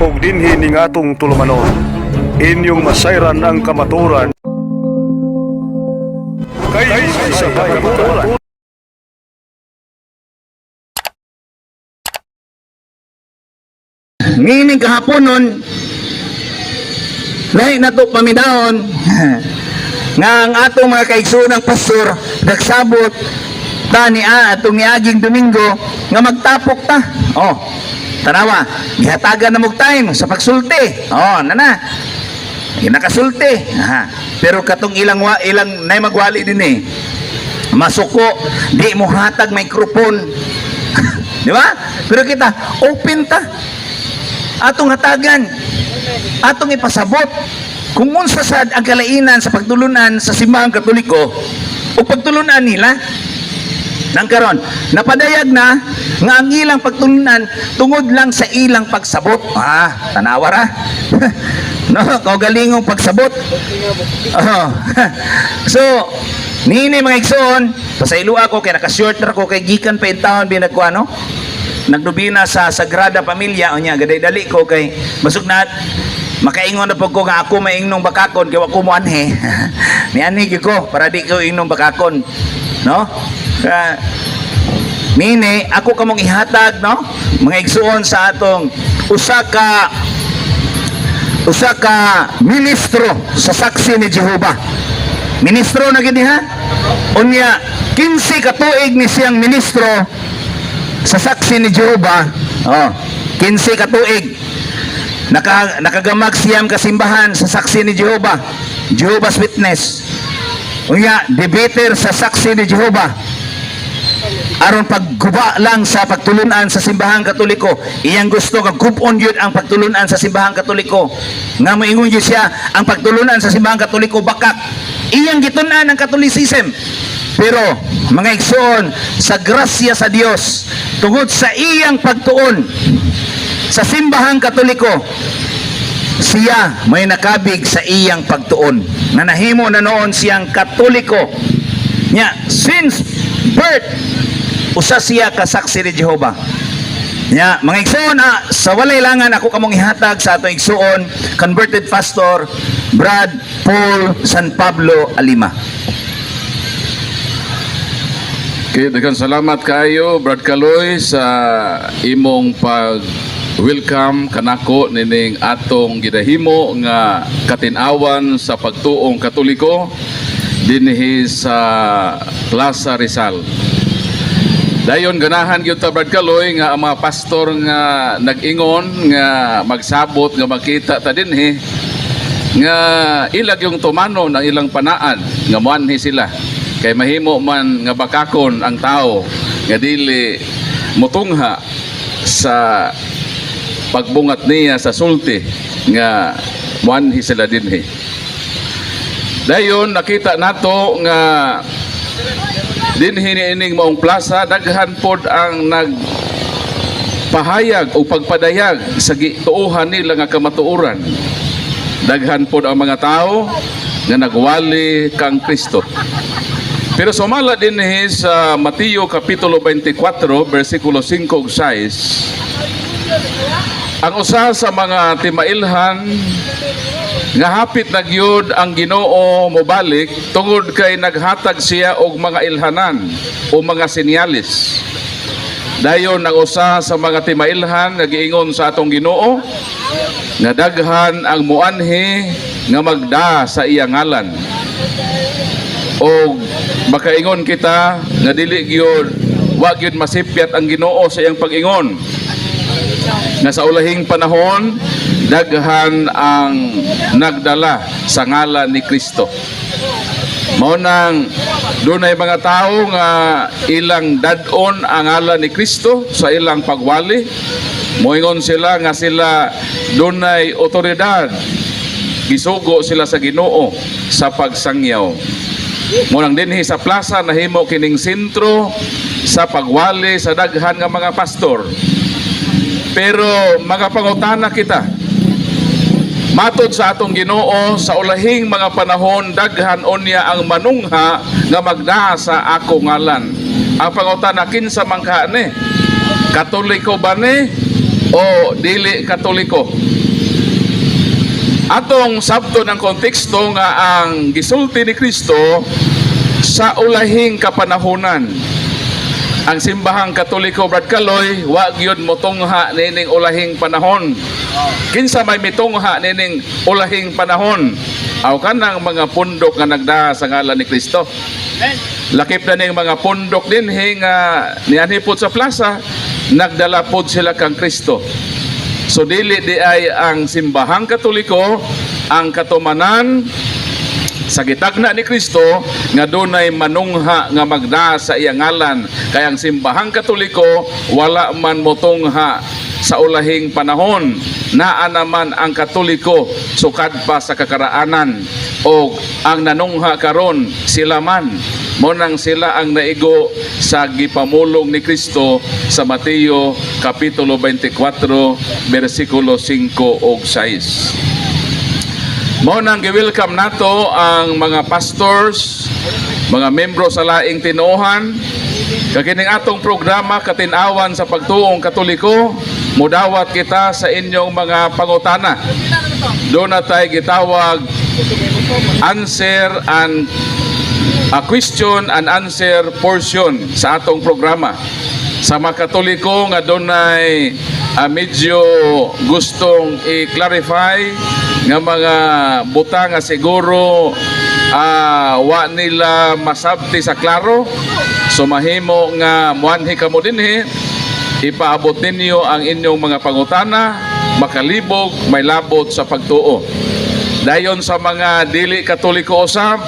ug dinhi ning atong tulumanon. Inyong masayran ang kamaturan kay sa kamaturan. Ngining kahapon nun, lahi na to paminaon, nga ang atong mga kaigsoonang pastor, nagsabot, atong niaging Domingo, nga magtapok ta. Oh, tanawa, gihatagan na mong time sa pagsulti. Oh, nana, nakasulti. Pero katong ilang nay magwali din eh. Masuko, di mo hatag mikrofon. Di ba? Pero kita, open ta. Atong hatagan, atong ipasabot kung unsa sad ang kalainan sa pagtulunan sa simbahang Katoliko o pagtulunan nila nang karon napadayag na nga ang ilang pagtulunan tungod lang sa ilang pagsabot. Tanawa ra. No, kaugalingong pagsabot. So nini mga igsoon, pasaylo ako kay naka-short ra ko kay gikan pa intawon binagkuha no. Nagdubina sa Sagrada Familia unya gaday dali ko kay basug na makaingon na pag ko nga ako maingnong bakakon kay wa ko mo anhe. Ni ani ko para di ko ingnong bakakon, no? Nini ako kamong ihatag, no? Mga igsuon sa atong usa ka ministro sa saksi ni Jehova. Ministro na gid ha? Unya 15 ka tuig ni siyang ministro sa saksi ni Jehova. 15 ka tuig nakagamag siyam kasimbahan sa saksi ni Jehova, Jehovah's Witness. Unya debater sa saksi ni Jehova aron pagguba lang sa pagtulunan sa simbahang Katoliko. Iyang gusto nga gubon yun ang pagtulunan sa simbahang Katoliko, nga moingon yun siya ang pagtulunan sa simbahang Katoliko bakak iyang gitunan ang Catholicism. Pero mga igsoon, sa grasya sa Dios tungod sa iyang pagtuon sa simbahang Katoliko, siya may nakabig sa iyang pagtuon na nahimo na noon siyang Katoliko nya since birth. Usa siya kasaksi ni Jehova nya mga igsoon. Sa walay langan ako kamong ihatag sa atong igsoon converted pastor Brad Paul San Pablo Alima. Okay, daghang salamat kayo Brad Kaloy sa imong pag-welcome kanako nining atong gidahimo nga katinawan sa pagtuong Katoliko dinhi sa Plaza Rizal. Dayon ganahan gyud ta Brad Kaloy nga ang mga pastor nga nag-ingon nga magsabot nga makita ta dinhi nga ilag yung tumano ng ilang panaan nga moanhi sila kay mahimo man nga bakakon ang tao nga dili mutungha sa pagbungat niya sa sulti nga moanhi sila dinhi. Dayon nakita nato nga dinhi niining maong plaza daghan pod ang nagpahayag o pagpadayag sa gituohan nila nga kamatuoran. Daghan pod ang mga tao nga nagwali kang Kristo. Pero sumala dinhi sa Mateo kapitulo 24 bersikulo 5 ug 6, ang usa sa mga timailhan nga hapit na gyud ang Ginoo mobalik tungod kay naghatag siya og mga ilhanan o mga senyalis. Dayon ang usa sa mga timailhan nga giingon sa atong Ginoo nga daghan ang muanhi nga magda sa iyang ngalan. O makaingon kita nga dili gyud wa gyud masipyat ang Ginoo sa iyang pag-ingon nga sa ulahing panahon daghan ang nagdala sa ngalan ni Kristo. Mao nang dunay mga tao nga ilang dad-on ang ngalan ni Kristo sa ilang pagwali. Moingon sila nga sila dunay otoridad, gisugo sila sa Ginoo sa pagsangyaw. Munang dinhi sa plaza nahimo kining sentro sa pagwali sa daghan nga mga pastor. Pero magapangutana kita, matod sa atong Ginoo sa ulahing mga panahon daghan unya ang manungha nga magdaa sa ako ngalan. Ang pangutana kinsa man ka ni? Katoliko ba ni o dili Katoliko. Atong sabto ng konteksto nga ang gisulti ni Kristo sa ulahing kapanahunan. Ang simbahang Katoliko, Brad Kaloy, wa gyud motungha nining ulahing panahon. Kinsa may mitungha nining ulahing panahon? Aw kanang mga pundok nga nagdaha sa ngalan ni Kristo. Lakip na ning mga pundok dinhi nga nianhipod sa plaza, nagdala pod sila kang Kristo. So dili di ay ang simbahang Katoliko ang katumanan sa gitagna ni Kristo nga dunay manungha nga magda sa iyang ngalan. Kaya ang simbahang Katoliko wala man motungha sa ulahing panahon. Naa naman ang Katoliko sukad pa sa kakaraanan o ang nanungha karon sila man. Monang sila ang naigo sa gipamulong ni Kristo sa Mateo kapitulo 24 bersikulo 5 ug 6. Mao nang gi-welcome nato ang mga pastors, mga membro sa laing tinuohan. Kakining atong programa Katin-awan sa Pagtuong Katoliko, mudawat kita sa inyong mga pangutana. Doon na tayo gitawag question and answer portion sa atong programa. Sa mga Katoliko nga doon ay medyo gustong i-clarify nga mga butang nga siguro wa nila masabti sa klaro, so mahimo nga muanhi kamo dinhi, ipaabot ninyo ang inyong mga pangutana, makalibog may labot sa pagtuo. Dayon sa mga dili Katoliko usab,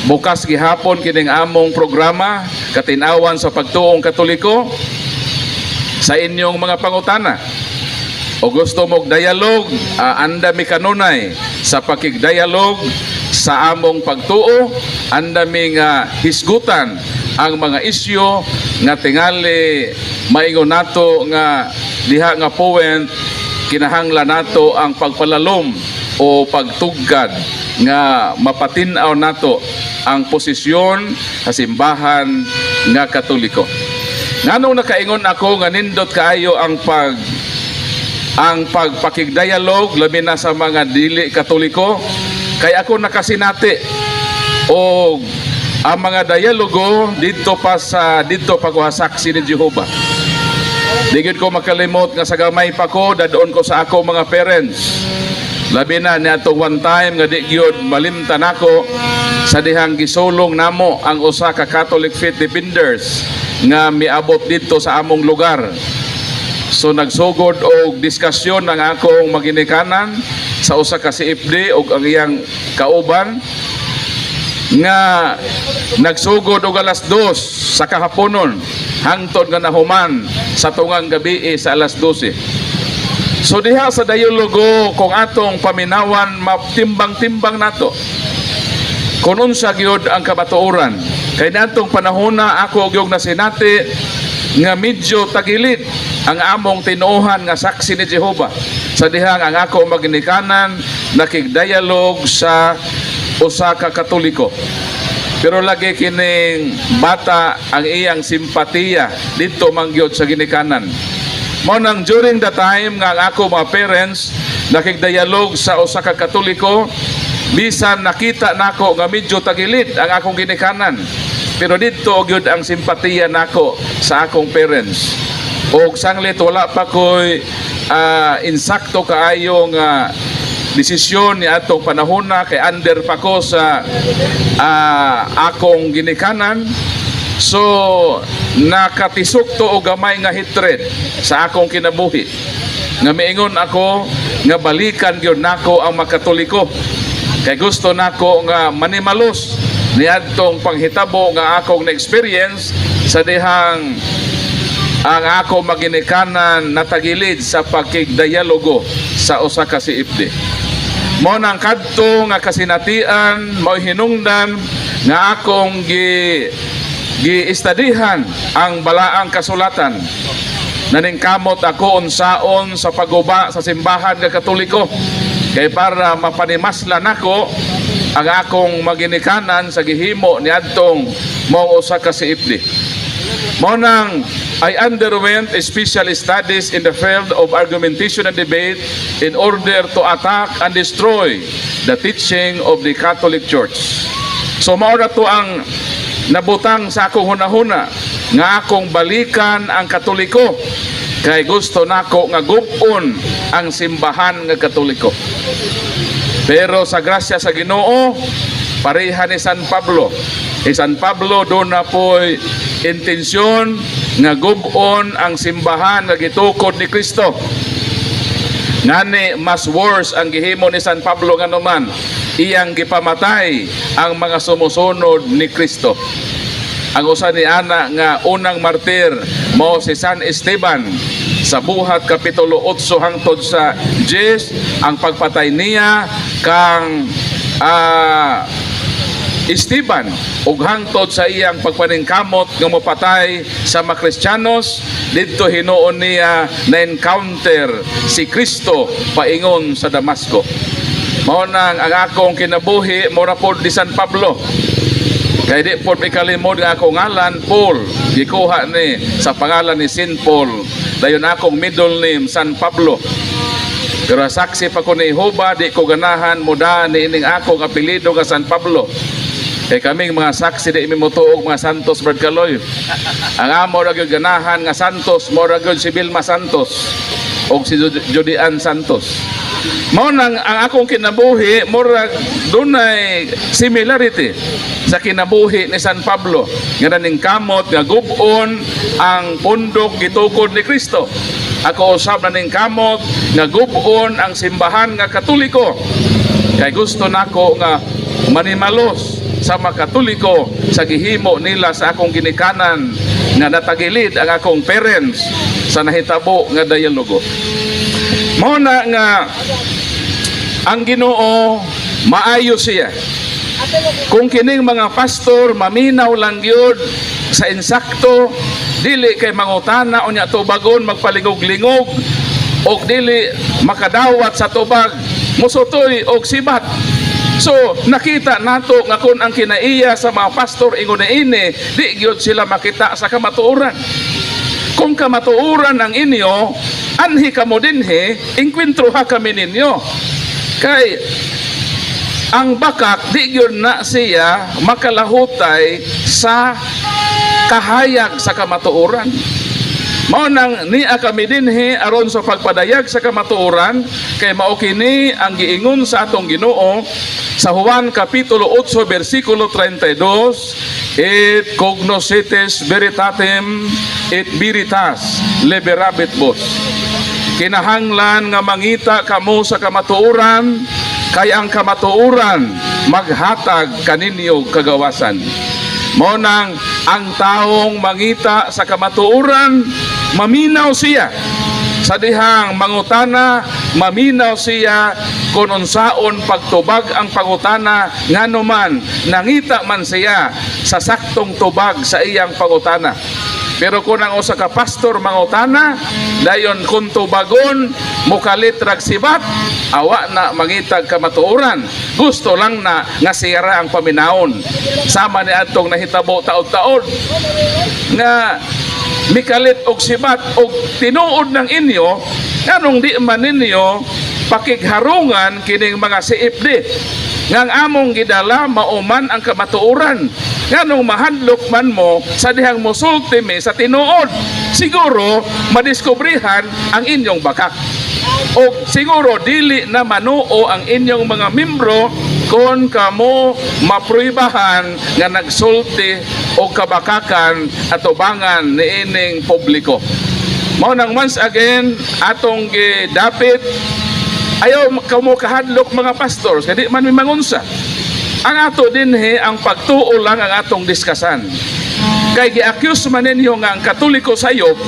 bukas gihapon kining among programa Katin-awan sa Pagtuong Katoliko sa inyong mga pangutana. O gusto mong dialog, anda mi kanunay sa pakigdialog sa among pagtuo, anda mi nga hisgutan ang mga isyu nga tingali maingon nato nga diha nga point kinahanglan nato ang pagpalalom o pagtugkad nga mapatin-aw nato ang posisyon sa simbahan nga Katoliko. Nganong nakaingon ako nga nindot kaayo ang pagpakigdialog labi na sa mga dili Katoliko, kay ako nakasinati o ang mga dialogo dito pa saksi ni Jehovah. Digid ko makalimot nga sa gamay pa ko, dadoon ko sa ako mga parents. Labi na niadto one time nga di gyud malimtan ako sa dihang gisulong namo ang usa ka Catholic Faith Defenders nga miabot dito sa among lugar. So nagsugod og diskusyon ng akong maginikanan sa usa ka CFD og ang iyang kauban nga nagsugod og alas 2 sa kahaponon hangtod nga nahuman sa tungang gabi sa alas 12. So diha sa dialogo kung atong paminawan matimbang-timbang nato kung unsa gyud ang kabatuoran. Kay natong panahona ako gyud nasinati nga medyo tagilid ang among tinuohan nga saksi ni Jehovah sa dihang ang ako maginikanan nakigdialog sa usa ka Katoliko. Pero lagi kining bata ang iyang simpatiya dito mangyod sa ginikanan. Mao nang during the time nga ang ako mga parents nakigdialog sa usa ka Katoliko, bisan nakita nako nga medyo tagilid ang akong ginikanan. Pero dito gyud ang simpatiya nako sa akong parents. O sanglit wala pa ko'y insakto kaayo nga desisyon ni atong panahona, kay under pa ko sa akong ginikanan. So nakatisok to o gamay nga hatred sa akong kinabuhi nga miingon ako nga balikan gyud nako ang makatoliko, kay gusto nako nga manimalos niadtong panghitabo nga akong na-experience sa dihang ang ako maginikanan natagilid sa pagkigdialogo sa usa ka CFD. Mao nang kadto nga kasinatian mao hinungdan nga akong giistadihan ang balaang kasulatan. Naningkamot ako unsaon sa paguba sa simbahan nga Katoliko, kay para mapanimaslan nako ang akong maginikanan sa gihimo niadtong mao usa ka CFD. Monang, I underwent special studies in the field of argumentation and debate in order to attack and destroy the teaching of the Catholic Church. So mao na to ang nabutang sa akong hunahuna nga akong balikan ang Katoliko kay gusto nako nga gub-on ang simbahan nga Katoliko. Pero sa grasya sa Ginoo, pareha ni San Pablo. San Pablo doon na po'y intensyon nga gub-on ang simbahan nga gitukod ni Kristo. Ngani mas worse ang gihimo ni San Pablo nga naman, iyang gipamatay ang mga sumusunod ni Kristo. Ang usa ni ana nga unang martir mao si San Esteban. Sa Buhat Kapitulo 8 hangtod sa 10, ang pagpatay niya kang Esteban ug hangtod sa iyang pagpaningkamot nga mopatay sa mga Kristiyanos, didto hinuon niya na encounter si Kristo paingon sa Damasco. Mao nang ang akong kinabuhi mora pod di San Pablo. Kaya di po ikalimod nga akong ngalan, Paul. Gikuha ni sa pangalan ni Saint Paul. Dayon akong middle name, San Pablo. Pero saksi pa ko ni Jehova, di ko ganahan muda ni ining akong apelido nga San Pablo. Kaya kaming mga saksi di imimutuog mga Santos Brad Kaloy. Ang amo ra gyud ganahan nga Santos, mo ra gyud si Vilma Santos o si Judian Santos. Mao nang ang akong kinabuhi murag dunay similarity sa kinabuhi ni San Pablo nga naningkamot nga gub-on ang pundok gitukod ni Kristo. Ako usab naningkamot nga gub-on ang simbahan nga Katoliko. Kay gusto nako nga manimalos sa mga Katoliko sa gihimo nila sa akong ginikanan nga natagilid ang akong parents sa nahitabo nga dialogo. Mao na nga ang Ginoo maayo siya. Kung kining mga pastor maminaw lang gyud sa insakto, dili kay mangutana unya tubagon magpalingog-lingog og dili makadawat sa tubag musutoy og sibat. So nakita nato nga kun ang kinaiya sa mga pastor ingon ini, di gyud sila makita sa kamatuoran. Kung kamatuoran ang inyo, anhi kamo dinhi, inkwentro ha kami ninyo. Kay ang bakak di gyud na siya makalahutay sa kahayag sa kamatuoran. Mao nang niya kami dinhi aron sa pagpadayag sa kamatuoran kay mao kini ang giingon sa atong Ginoo sa Juan Kapitulo 8 versikulo 32, et cognoscetes veritatem et veritas liberabit vos. Kinahanglan nga mangita kamo sa kamatuoran kay ang kamatuoran maghatag kaninyo kagawasan. Mao nang ang taong mangita sa kamatuoran maminaw siya sa dihang mangutana, maminaw siya kung unsaon pagtubag ang pangutana nganuman nangita man siya sa saktong tubag sa iyang pangutana. Pero kung ang usa ka pastor mangutana, dayon kung tubagon mukalit rag sibat, awa na mangitag kamatuoran. Gusto lang na nga sira ang paminaon. Sama ni atong nahitabo taod-taod nga mikalit og sibat og tinuod ng inyo kanong di man ninyo pakigharungan kining mga CFD ngang among gidala mauman ang kamatuoran nganong mahadlok man mo sa dihang mosulti mi sa tinuod, siguro madiskubrihan ang inyong bakak o siguro dili na manuo ang inyong mga membro kung kamo mapruibahan nga nagsulti o kabakakan at ubangan ni ining publiko. Mao nang once again atong gidapit ayaw kamo kahadlok mga pastors kadi man mangunsa. Ang ato dinhi ang pagtuo lang ang atong diskasan. Kay gi-accuse man ninyo nga ang Katoliko sayop,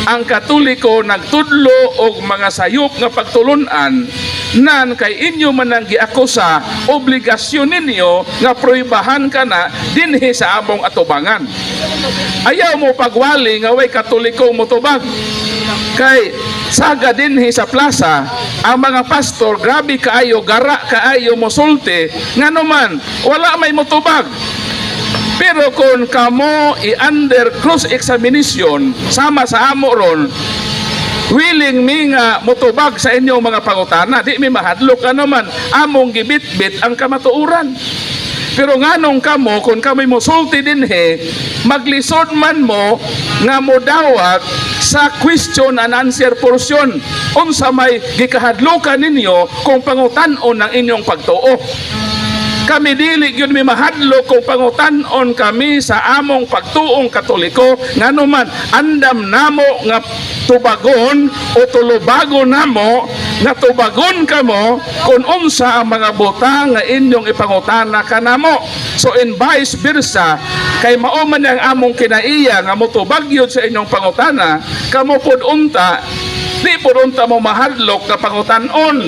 ang Katoliko nagtudlo og mga sayop nga pagtulunan nan kay inyo man ang giakusa, obligasyon ninyo nga proibahan kana dinhi sa among atubangan. Ayaw mo pagwali nga way Katoliko motubag. Kay saga dinhi sa plaza ang mga pastor grabe kaayo, gara kaayo mosulti nganuman wala may motubag. Pero kung kamo i-under cross-examination, sama sa amo ron, willing mi nga mutubag sa inyong mga pangutana, di mi mahadlok naman, among gibit-bit ang kamatuuran. Pero nganong kamo, kung kami musulti din maglisod man mo nga modawat sa question and answer portion. Unsa may gikahadlukan ninyo kung pangutan-on ng inyong pagtuo. Kami dili gyud mi mahadlok kung pangutan-on kami sa among pagtuong Katoliko, nganuman andam namo nga tubagon o tulubagon namo nga tubagon kamo kung unsa ang mga butang nga inyong ipangutana kanamo. So in vice versa, kay mao man ang among kinaiya nga motubag yun sa inyong pangutana, kamo pod unta, di pod unta mo mahadlok nga pangutan-on.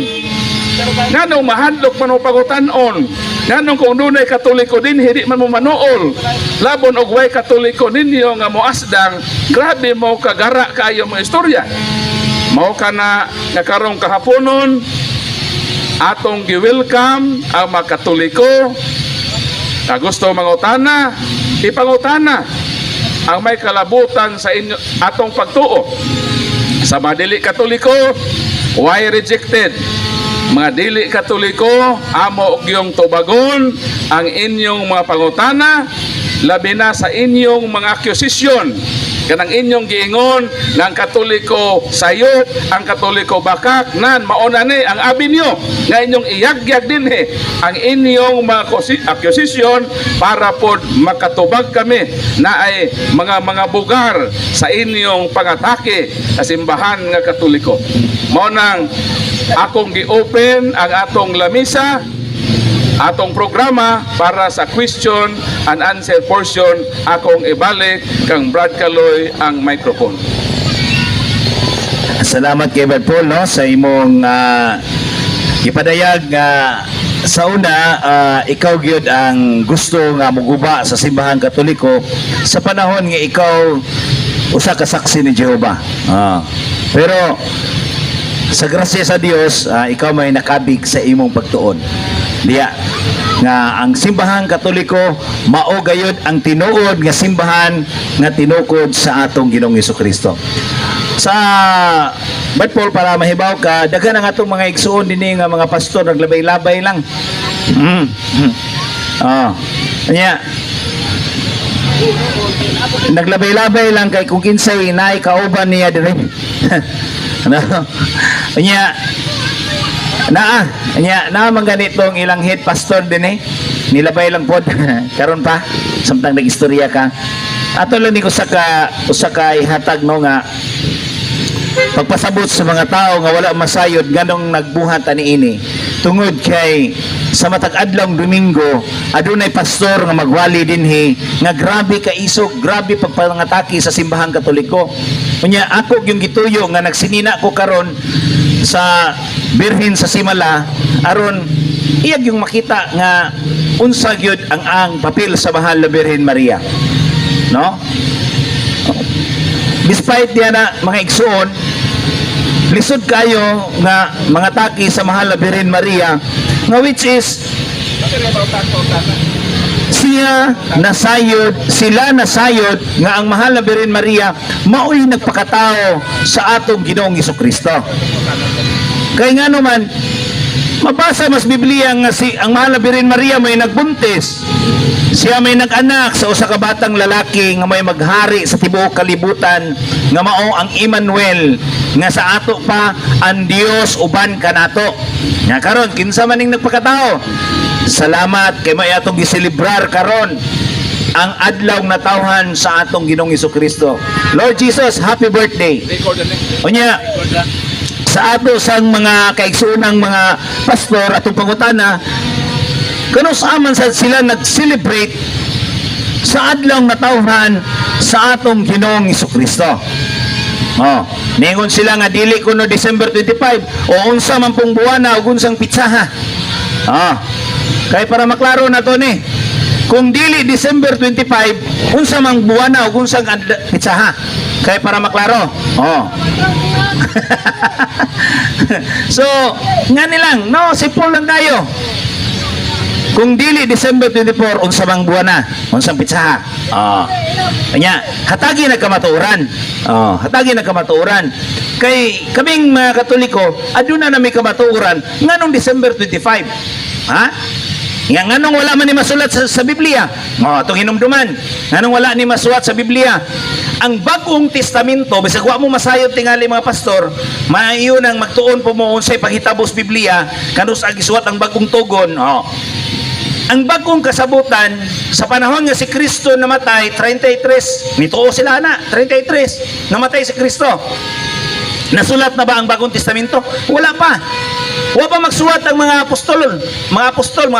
Nganong mahadlok man mo pangutan-on? Nganong kung dunay Katoliko din, hindi man mo manuol. Labon og way Katoliko ninyo nga moasdang, grabe mo kagara kayo mo istorya. Mao ka na karong kahaponon, atong gi-welcome ang mga Katoliko. Na gusto mangutana, ipangutana ang may kalabutan sa inyo atong pagtuo. Sa mga dili Katoliko, why rejected? Mga dili Katoliko, amo og yung tubagon ang inyong mga pangutana, labi na sa inyong mga accusation. Kanang inyong giingon ng Katoliko sayot, ang Katoliko bakak, nan mauna ni ang abi niyo nga inyong iyagyag din ang inyong mga accusation para pod makatubag kami na ay mga bugar sa inyong pangatake sa simbahan nga Katoliko. Mao nang akong gi-open ang atong lamisa, atong programa para sa question and answer portion. Akong ibalik kang Brad Caloy ang microphone. Salamat kay Brad Paul, no, sa imong ipadayag nga sa una, ikaw gyud ang gusto nga moguba sa simbahan Katoliko sa panahon nga ikaw usa ka saksi ni Jehova. Pero sa grasya sa Dios, ikaw may nakabig sa imong pagtuon. Diya nga ang simbahan Katoliko mao gayud ang tinuod nga simbahan nga tinukod sa atong Ginoong Hesukristo. Sa Brad Paul, para mahibaw ka, daghan ang atong mga igsuon dinhi nga mga pastor naglabay-labay lang. Nya naglabay-labay lang kay kung kinsay naay kauban niya dire. Ano? Nya man ganitong ilang head pastor din nilabay lang pod karon pa samtang nagistorya ka. Ato lang ni usa ka ihatag, no, nga pagpasabot sa mga tao nga wala masayod nganong nagbuhat ani ini tungod kay sa matag adlong Domingo adunay pastor nga magwali dinhi nga grabe ka isog, grabe pagpangatake sa simbahan Katoliko. Unya ako yung gituyo nga nagsinina ko karon sa Birhen sa Simala aron iyag yung makita nga unsa gyud ang papel sa mahal na Birhen Maria, no? Despite diya na mga igsuon, lisod kayo nga mga taki sa mahal na Birhen Maria nga which is sila nasayod nga ang mahal na Birhen Maria mao'y nagpakatao sa atong Ginoong Hesukristo. Kaya nga naman, mabasa mas Biblia nga ang mahal na Birhen Maria may nagbuntis. Siya may nag-anak sa usa ka batang lalaki nga may maghari sa tibuok kalibutan nga mao ang Emmanuel nga sa ato pa ang Dios uban kanato. Nga karon kinsa maning nagpakatao? Salamat kay may atong giselebrar karon ang adlaw na tawhan sa atong Ginoong Hesukristo. Lord Jesus, happy birthday. Unya sa ato sang mga kaigsuonang mga pastor atong pangutana, kano saaman sila nag-celebrate sa adlaw na tawhan sa atong Ginoong Hesukristo. Ningon sila nga dili kuno December 25 o unsa man pong buwana o unsang pitsaha. Kay para maklaro na to ni, kung dili December 25 unsa mang buwana o unsang pitsaha. Kay para maklaro. So nga nilang, no, simple lang kayo. Kung dili December 24 unsa mang buwan na, unsang pitsaha. Kanya, hatagi na kamatuoran. Hatagi na kamatuoran. Kay kaming mga Katoliko, aduna na may kamatuoran nganong December 25. Ha? Nganong wala man ni masulat sa Biblia. Itong hinumduman. Nganong wala ni masulat sa Biblia. Ang bagong testamento, bisag wa mo masayod tingali mga pastor, maayo nang magtuon po mo unsay panghitabos Biblia, kanus ang isuwat ang bagong tugon. Ang bagong kasabutan sa panahon nga si Kristo namatay 33, nituo sila na 33 namatay si Kristo. Nasulat na ba ang bagong testamento? Wala pa. Wala pa magsulat ang mga mga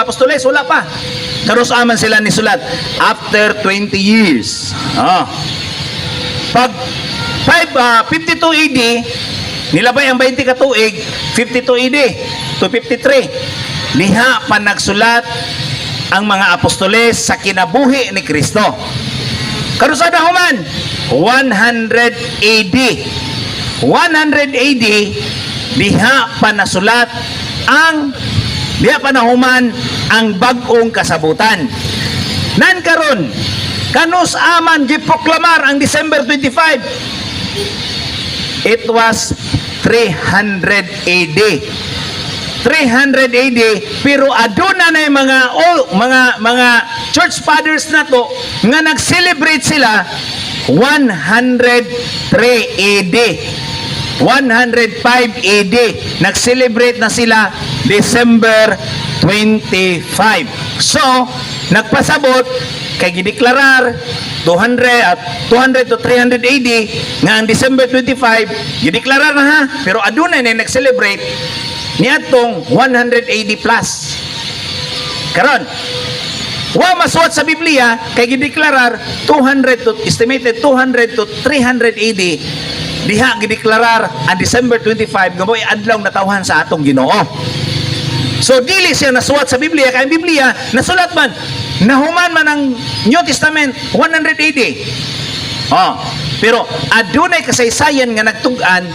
apostoles, wala pa. Kanus aman sila ni sulat after 20 years. Pag 52 AD, nilabay ang 20 katuig, 52 AD to 53. Liha pa nagsulat ang mga apostoles sa kinabuhi ni Kristo. Karusada human, 100 AD. 100 AD, liha pa nasulat liha pa nahuman ang bagong kasabutan. Nan karon, kanus aman giproklamar ang December 25. It was 300 AD. 300 AD, pero aduna na yung mga church fathers na to nga nag-celebrate sila 103 AD. 105 AD, nag-celebrate na sila December 25. So, nagpasabot kay gideklarar 200 to 300 AD nga ang December 25 gideklarar na ha, pero aduna na nag-celebrate niadtong 100 AD plus. Karon, wa masuot sa Biblia kay gideklarar 200 to estimated 200 to 300 AD diha gideklarar ang December 25 nga mo'y adlaw natawhan sa atong Ginoo. So dili siya nasulat sa Biblia kay ang Biblia nasulat man nahuman man ang New Testament 100 AD. Pero adunay kasaysayan nga nagtug-an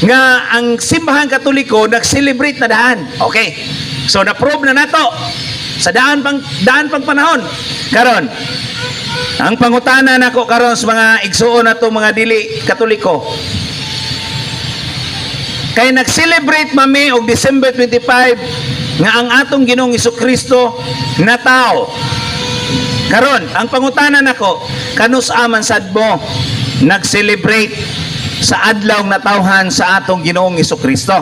nga ang simbahan Katoliko nag-celebrate na daan. Okay. So na-prove na nato sa daan pang panahon. Karon, ang pangutana nako karon sa mga igsuon nato mga dili Katoliko. Kay nag-celebrate mami og December 25 nga ang atong Ginoong Hesukristo na tao. Karon, ang pangutana nako, kanus aman sad mo nag-celebrate sa adlaw na tawhan sa atong Ginoong Hesukristo?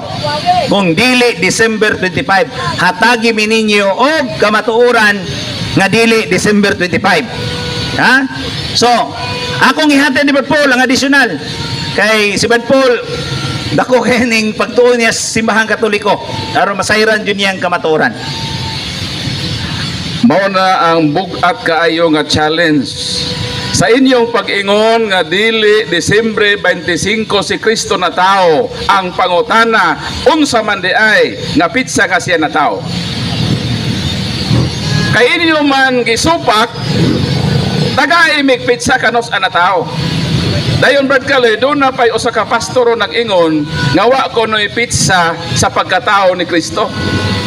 Kung dili December 25, hatagi mi ninyo og kamatuoran nga dili December 25. Ha? So, akong ihatid ni Brad Paul ang additional kay si Brad Paul dako kaning pagtuon niya sa simbahan Katoliko aron masayran jud niya ang kamatuoran. Mao na ang bugat kaayo nga challenge sa inyong pag-ingon nga dili Disyembre 25 si Kristo na tao. Ang pangutana, unsa man di ay nga pitsa ka siya na tao. Kay inyo man gisupak taga-imig pitsa kanos ana tao. Dayon Brad Kale, doon na pa'y usa ka pastoro nag-ingon nga wa ko no'y pizza sa pagkatao ni Kristo.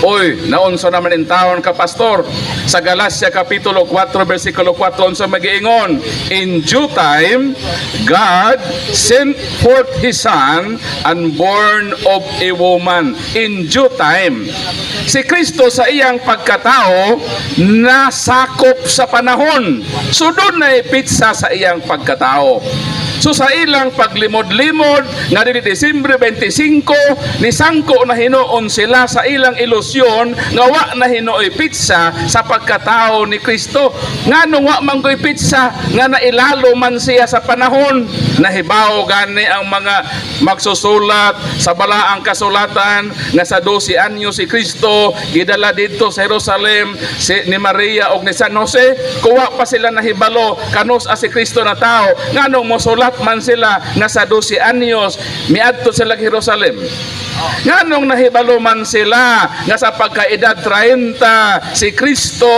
Oy, naunsa naman in taon ka pastor. Sa Galacia Kapitulo 4 versikulo 4 unsa mag-iingon, in due time God sent forth His Son and born of a woman. In due time, si Kristo sa iyang pagkatao nasakop sa panahon. So doon na pizza sa iyang pagkatao. So sa ilang paglimod-limod nga dili Disyembre 25 ni sangko na hinuon sila sa ilang ilusyon nga wa na hinuoy pizza sa pagkatao ni Kristo. Ngano wa manggoy pizza nga nailalo man siya sa panahon. Nahibaw gani ang mga magsusulat sa balaang kasulatan nga sa 12 anyo si Kristo gidala didto sa Jerusalem ni Maria og ni San Jose. Kuwa pa sila nahibalo kanos si Kristo na tao. Nganong mosulat man sila nga sa 12 anyos miadto sila Jerusalem. Nganong nahibalo man sila nga sa pagkaedad 30 si Kristo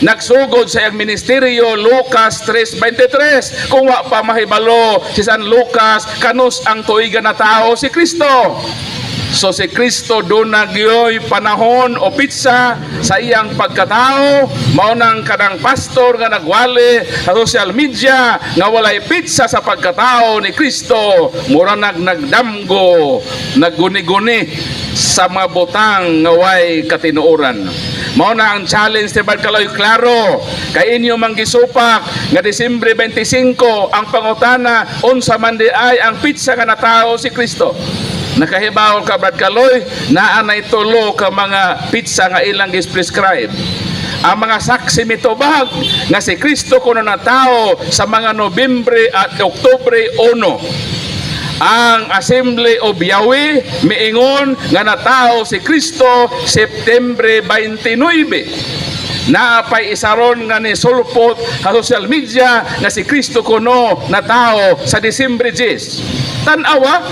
nagsugod sa iyang ministeryo. Lucas 3:23. Kung wa pa mahibalo si San Lucas kanos ang tuigan na tao si Kristo. So si Kristo doon nagyoy panahon o pitsa sa iyang pagkatao, mao nang kanang pastor nga nagwali sa social media nga walay pitsa sa pagkatao ni Kristo, mura nagdamgo, nagguni-guni sa mga butang nga way katinuoran. Mao na ang challenge ni Brad Kaloy, klaro kay inyo manggisupak nga Disyembre 25 ang pangutana unsa man di ay ang pitsa nga natao si Kristo. Nakahibaw ka Brad Kaloy, naa nay tulo ka mga pitsa nga ilang prescribe. Ang mga saksi mitubag nga si Kristo kuno natao sa mga Nobyembre at Oktubre 1. Ang Assembly of Yahweh miingon nga natao si Kristo Septembre 29. Naapay isaron nga ni sulpot sa social media nga si Kristo kuno natao sa Disyembre 10. Tanawa,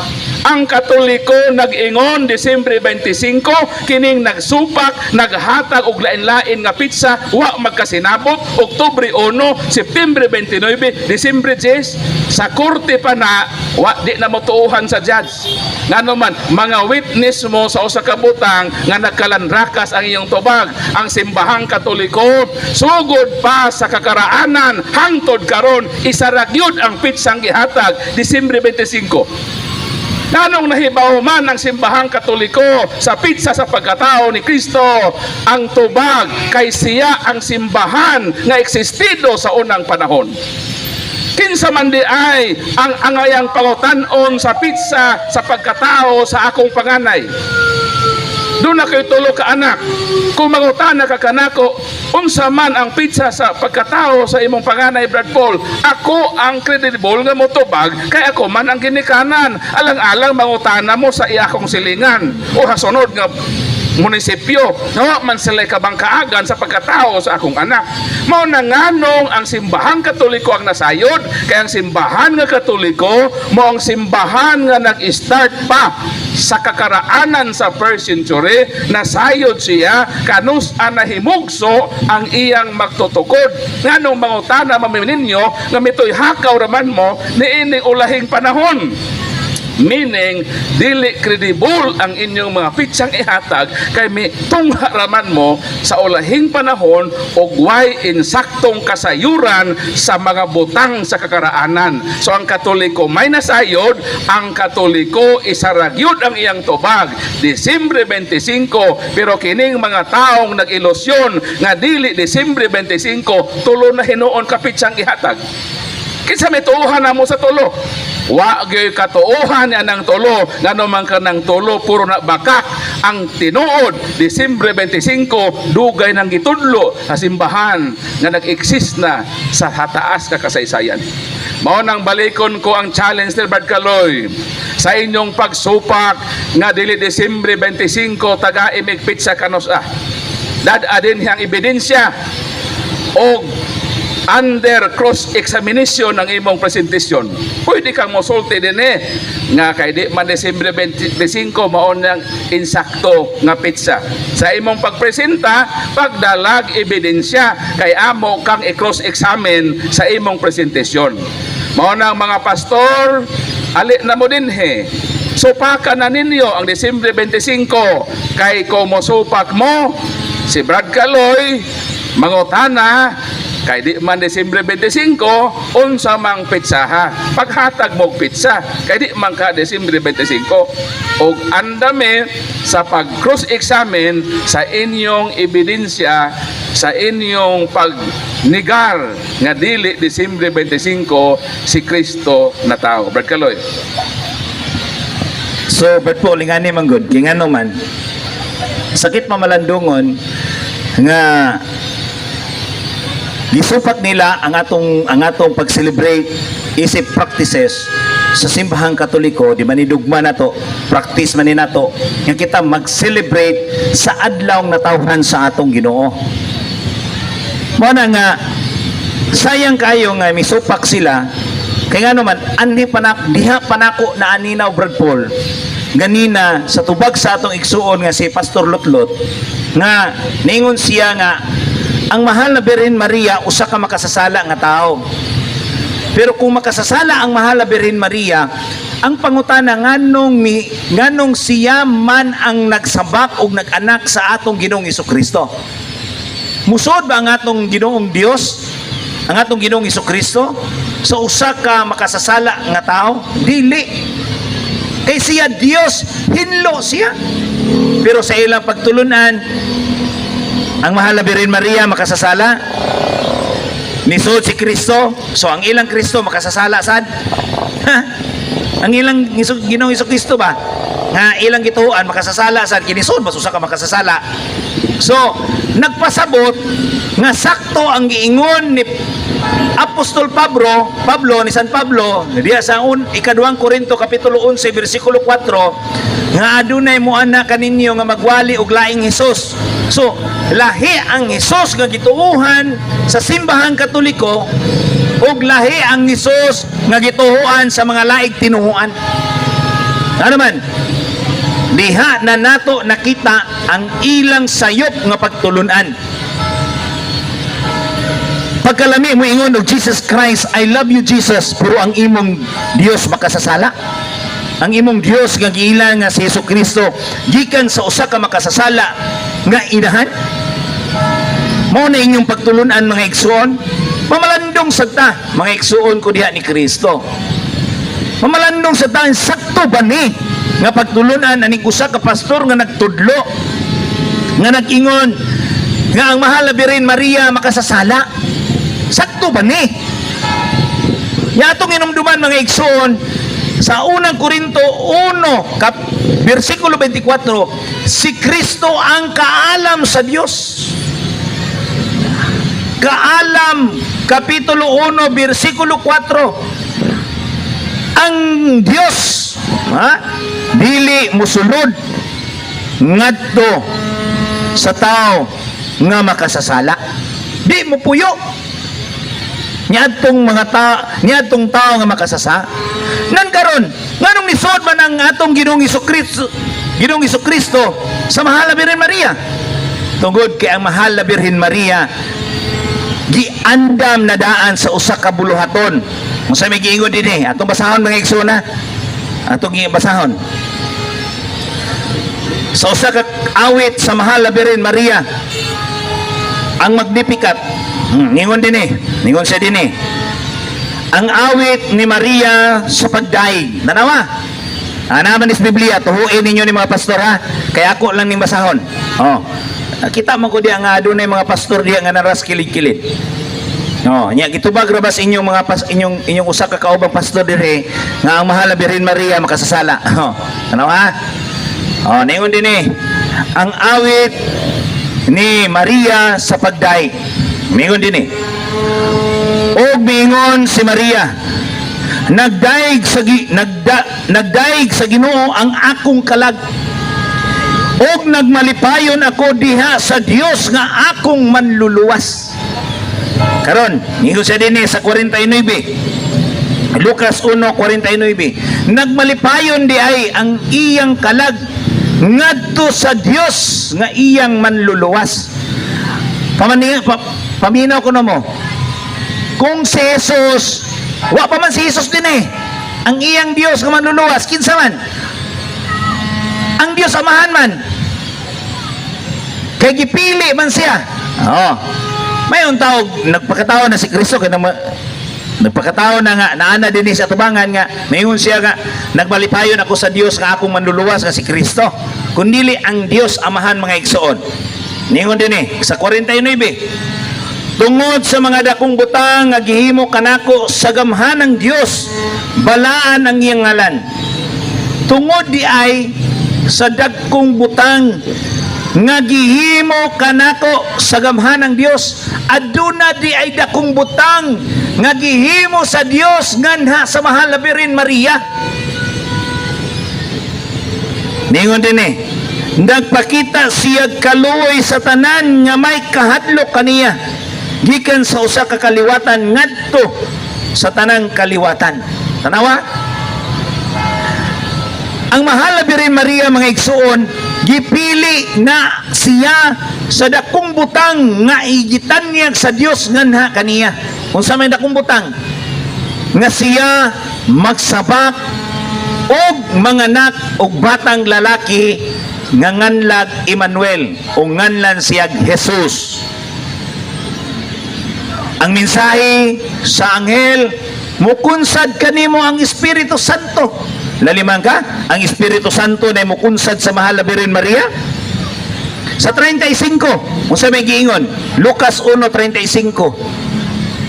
ang Katoliko nag-ingon Disyembre 25, kining nagsupak, naghatag og lain-lain nga pitsa, wa magkasinabot, Oktubre 1, Septembre 29, Disyembre 10, sa korte pa na, wa di na motuuhan sa judge. Ngano man, mga witness mo sa usa ka butang nga nagkalanrakas ang iyong tubag, ang simbahang Katoliko, sugod pa sa kakaraanan, hangtod karon, isaragyod ang pitsang gihatag, Disyembre 25. Nanong nahibaw man ang simbahang Katoliko sa pitsa sa pagkatao ni Kristo, ang tubag kay siya ang simbahan nga existido sa unang panahon. Kinsa man di ay ang angayang pangutanon sa pitsa sa pagkatao sa akong panganay. Doon na kayo tulo ka anak. Kung mangutana ka kanako, unsa man ang pitsa sa pagkatao sa imong panganay, Brad Paul, ako ang credible nga motubag, kay ako man ang ginikanan. Alang-alang mangutana mo sa iyakong silingan o hasunod nga munisipyo, nawa man sila kabangkaagan sa pagkatao sa akong anak. Mao na nganong ang simbahang Katoliko ang nasayod, kaya ang simbahan nga Katoliko mo ang simbahan nga nag-start pa sa kakaraanan sa first century, nasayod siya kanus nahimugso ang iyang magtutukod. Nganong mangutana mamininyo nga mitoy hakaw raman mo niining ulahing panahon. Meaning, dili credible ang inyong mga pitsang ihatag kay may tungharaman mo sa ulahing panahon o way insaktong kasayuran sa mga butang sa kakaraanan. So ang Katoliko may nasayod, ang Katoliko isaragyod ang iyang tubag Disyembre 25, pero kining mga taong nag-ilusyon nga dili Disyembre 25 tulo na hinuon ka pitsang ihatag. Kinsa may tuuhan na mo sa tulo? Wa gyud katuohan niya ng tulo, ngano man ka ng tulo puro na bakak. Ang tinuod Disyembre 25 dugay nang gitudlo sa simbahan nga nag-exist na sa hataas ka kasaysayan. Mao nang balikon ko ang challenge ni Brad Kaloy sa inyong pagsupak nga dili Disyembre 25 taga imigpit sa kanos-a. Dadadin hiyang ebidensya o under cross-examination ng imong presentasyon. Pwede kang mosulti din nga kay di man Disyembre 25 maon ang insakto nga pitsa. Sa imong pagpresenta, pagdalag ebidensya kay amo kang i-cross-examine sa imong presentasyon. Mao na mga pastor, ali na mo din supakan na ninyo ang Disyembre 25 kay kung mosupak mo si Brad Kaloy mangutana kay di man Disyembre 25 unsa mang pitsaha, paghatag mo pitsa kay di man ka Disyembre 25 og andame sa pag cross examine sa inyong ebidensya, sa inyong pagnigar nga dili Disyembre 25 si Kristo na tao. Brad Kaloy. So, Brad Paul, ingani man good, kaya nga man, sakit mamalandungon nga gisupak nila ang atong pag-celebrate isip practices sa simbahang Katoliko, di ba nidugma na to, practice man ni nato, nga kita mag-celebrate sa adlaw nga tawhan sa atong Ginoo. Mo na nga sayang kayo nga misupak sila, kaya nga naman diha panako na aninaw Brad Paul ganina sa tubag sa atong igsuon nga si Pastor Lotlot nga ningon siya nga ang mahal na Birhen Maria usa ka makasasala nga tao. Pero kung makasasala ang mahal na Birhen Maria, ang pangutana nganong siya man ang nagsabak og nag-anak sa atong Ginoong Hesukristo. Musod ba ang atong Ginoong Dios, ang atong Ginoong Hesukristo sa usa ka makasasala nga tao? Dili. Kay siya Dios, hinlo siya. Pero sa ilang pagtulunan, ang mahal na Birhen Maria makasasala, nisod si Kristo, so ang ilang Kristo makasasala sad? Ha? Ang ilang Ginoong Hesukristo ba nga ilang gituan makasasala sad, kinisod masusa ka makasasala. So nagpasabot nga sakto ang giingon ni Apostol Pablo ni San Pablo diya sa ikaduhang Korinto kapitulo 11 bersikulo 4 nga adunay moana kaninyo nga magwali og laing Hesus. So lahi ang Hesus nga gituohan sa simbahang Katoliko ug lahi ang Hesus nga gituohan sa mga laig tinuohan. Ano man, diha na nato nakita ang ilang sayop nga pagtulunan. Pagkalami mo ingon og Jesus Christ, I love you Jesus, pero ang imong Dios makasasala. Ang imong Dios nga giilang nga si Hesukristo gikan sa usa ka makasasala nga inahan. Mao na inyong pagtulunan mga igsoon. Mamalandong sagta mga igsoon ko diha ni Kristo. Mamalandong sagta sakto ba ni nga pagtulunan aning usa ka pastor nga nagtudlo nga nag-ingon nga ang mahal na Birhen Maria makasasala. Sakto ba ni? Yatong inumduman mga igsoon sa unang Korinto 1 bersikulo 24, si Kristo ang kaalam sa Dios. Kaalam kapitulo 1 bersikulo 4, ang Dios dili mosulod ngadto sa tao nga makasasala. Di mo puyo niadtong tao nga makasasa. Nan karon nganong nisod man ang atong Ginoong Hesukristo sa mahal na Birhen Maria? Tungod kay ang mahal na Birhen Maria giandam na daan sa usa ka buluhaton. Unsa may giingon dinhi? Atong basahon mga igsoon. Atong basahon. Sa usa ka awit sa mahal na Birhen Maria, ang Magnificat, ningon siya din ang awit ni Maria sa pagdaig. Nanawa? Naman is Biblia, tuhuin ninyo ni mga pastor ha. Kaya ako lang ning basahon. Kita mo ko diya nga adunay mga pastor diya nga naras kilid-kilid. Nya gitubag rabas inyong mga inyong usa ka kaubang pastor dire nga ang mahal na Birhen Maria makasasala. Nanawa? Ningon din ang awit ni Maria sa pagdaig. Mingon din og mingon si Maria, nagdaig sa Ginoo ang akong kalag, og nagmalipayon ako diha sa Dios nga akong manluluwas. Karon mingon siya din sa 49, Lucas 1:49, nagmalipayon di ay ang iyang kalag ngadto sa Dios nga iyang manluluwas. Paminaw ko na mo, kung si Jesus, wa pa man si Jesus din ang iyang Dios nga manluluwas, kinsa man? Ang Dios amahan man. Kay gipili man siya. May tawag, nagpakatawa na si Kristo, kaya nagpakatawa na nga, naana din sa tubangan nga, mayroon siya nga, nagbalipayon ako sa Dios nga akong manluluwas nga si Kristo. Kundili ang Dios amahan mga igsoon. Ningon din sa 49, tungod sa mga dakong butang nga gihimo kanako sa gamhanang Dios, balaan ang iyang ngalan. Tungod di ay sa dakong butang nga gihimo kanako sa gamhanang Dios, aduna di ay dakong butang nga gihimo sa Dios nganha sa mahal na Birhen Maria. Ningon din nagpakita siya kaluoy sa tanan nga may kahadlok kaniya gikan sa usa ka kaliwatan ngadto sa tanang kaliwatan. Tanawa? Ang mahal na Birhen Maria mga igsoon, gipili na siya sa dakong butang nga igitan niya sa Dios nganha kaniya. Unsa may dakong butang? Nga siya magsabak og manganak og batang lalaki nga nganlag Emmanuel o nganlan siyag Jesus. Ang mensahe sa anghel, mukunsad kanimo ang Espiritu Santo. Laliman ka, ang Espiritu Santo na mukunsad sa mahal na Birhen Maria. Sa 35, kung sa may giingon, Lucas 1:35,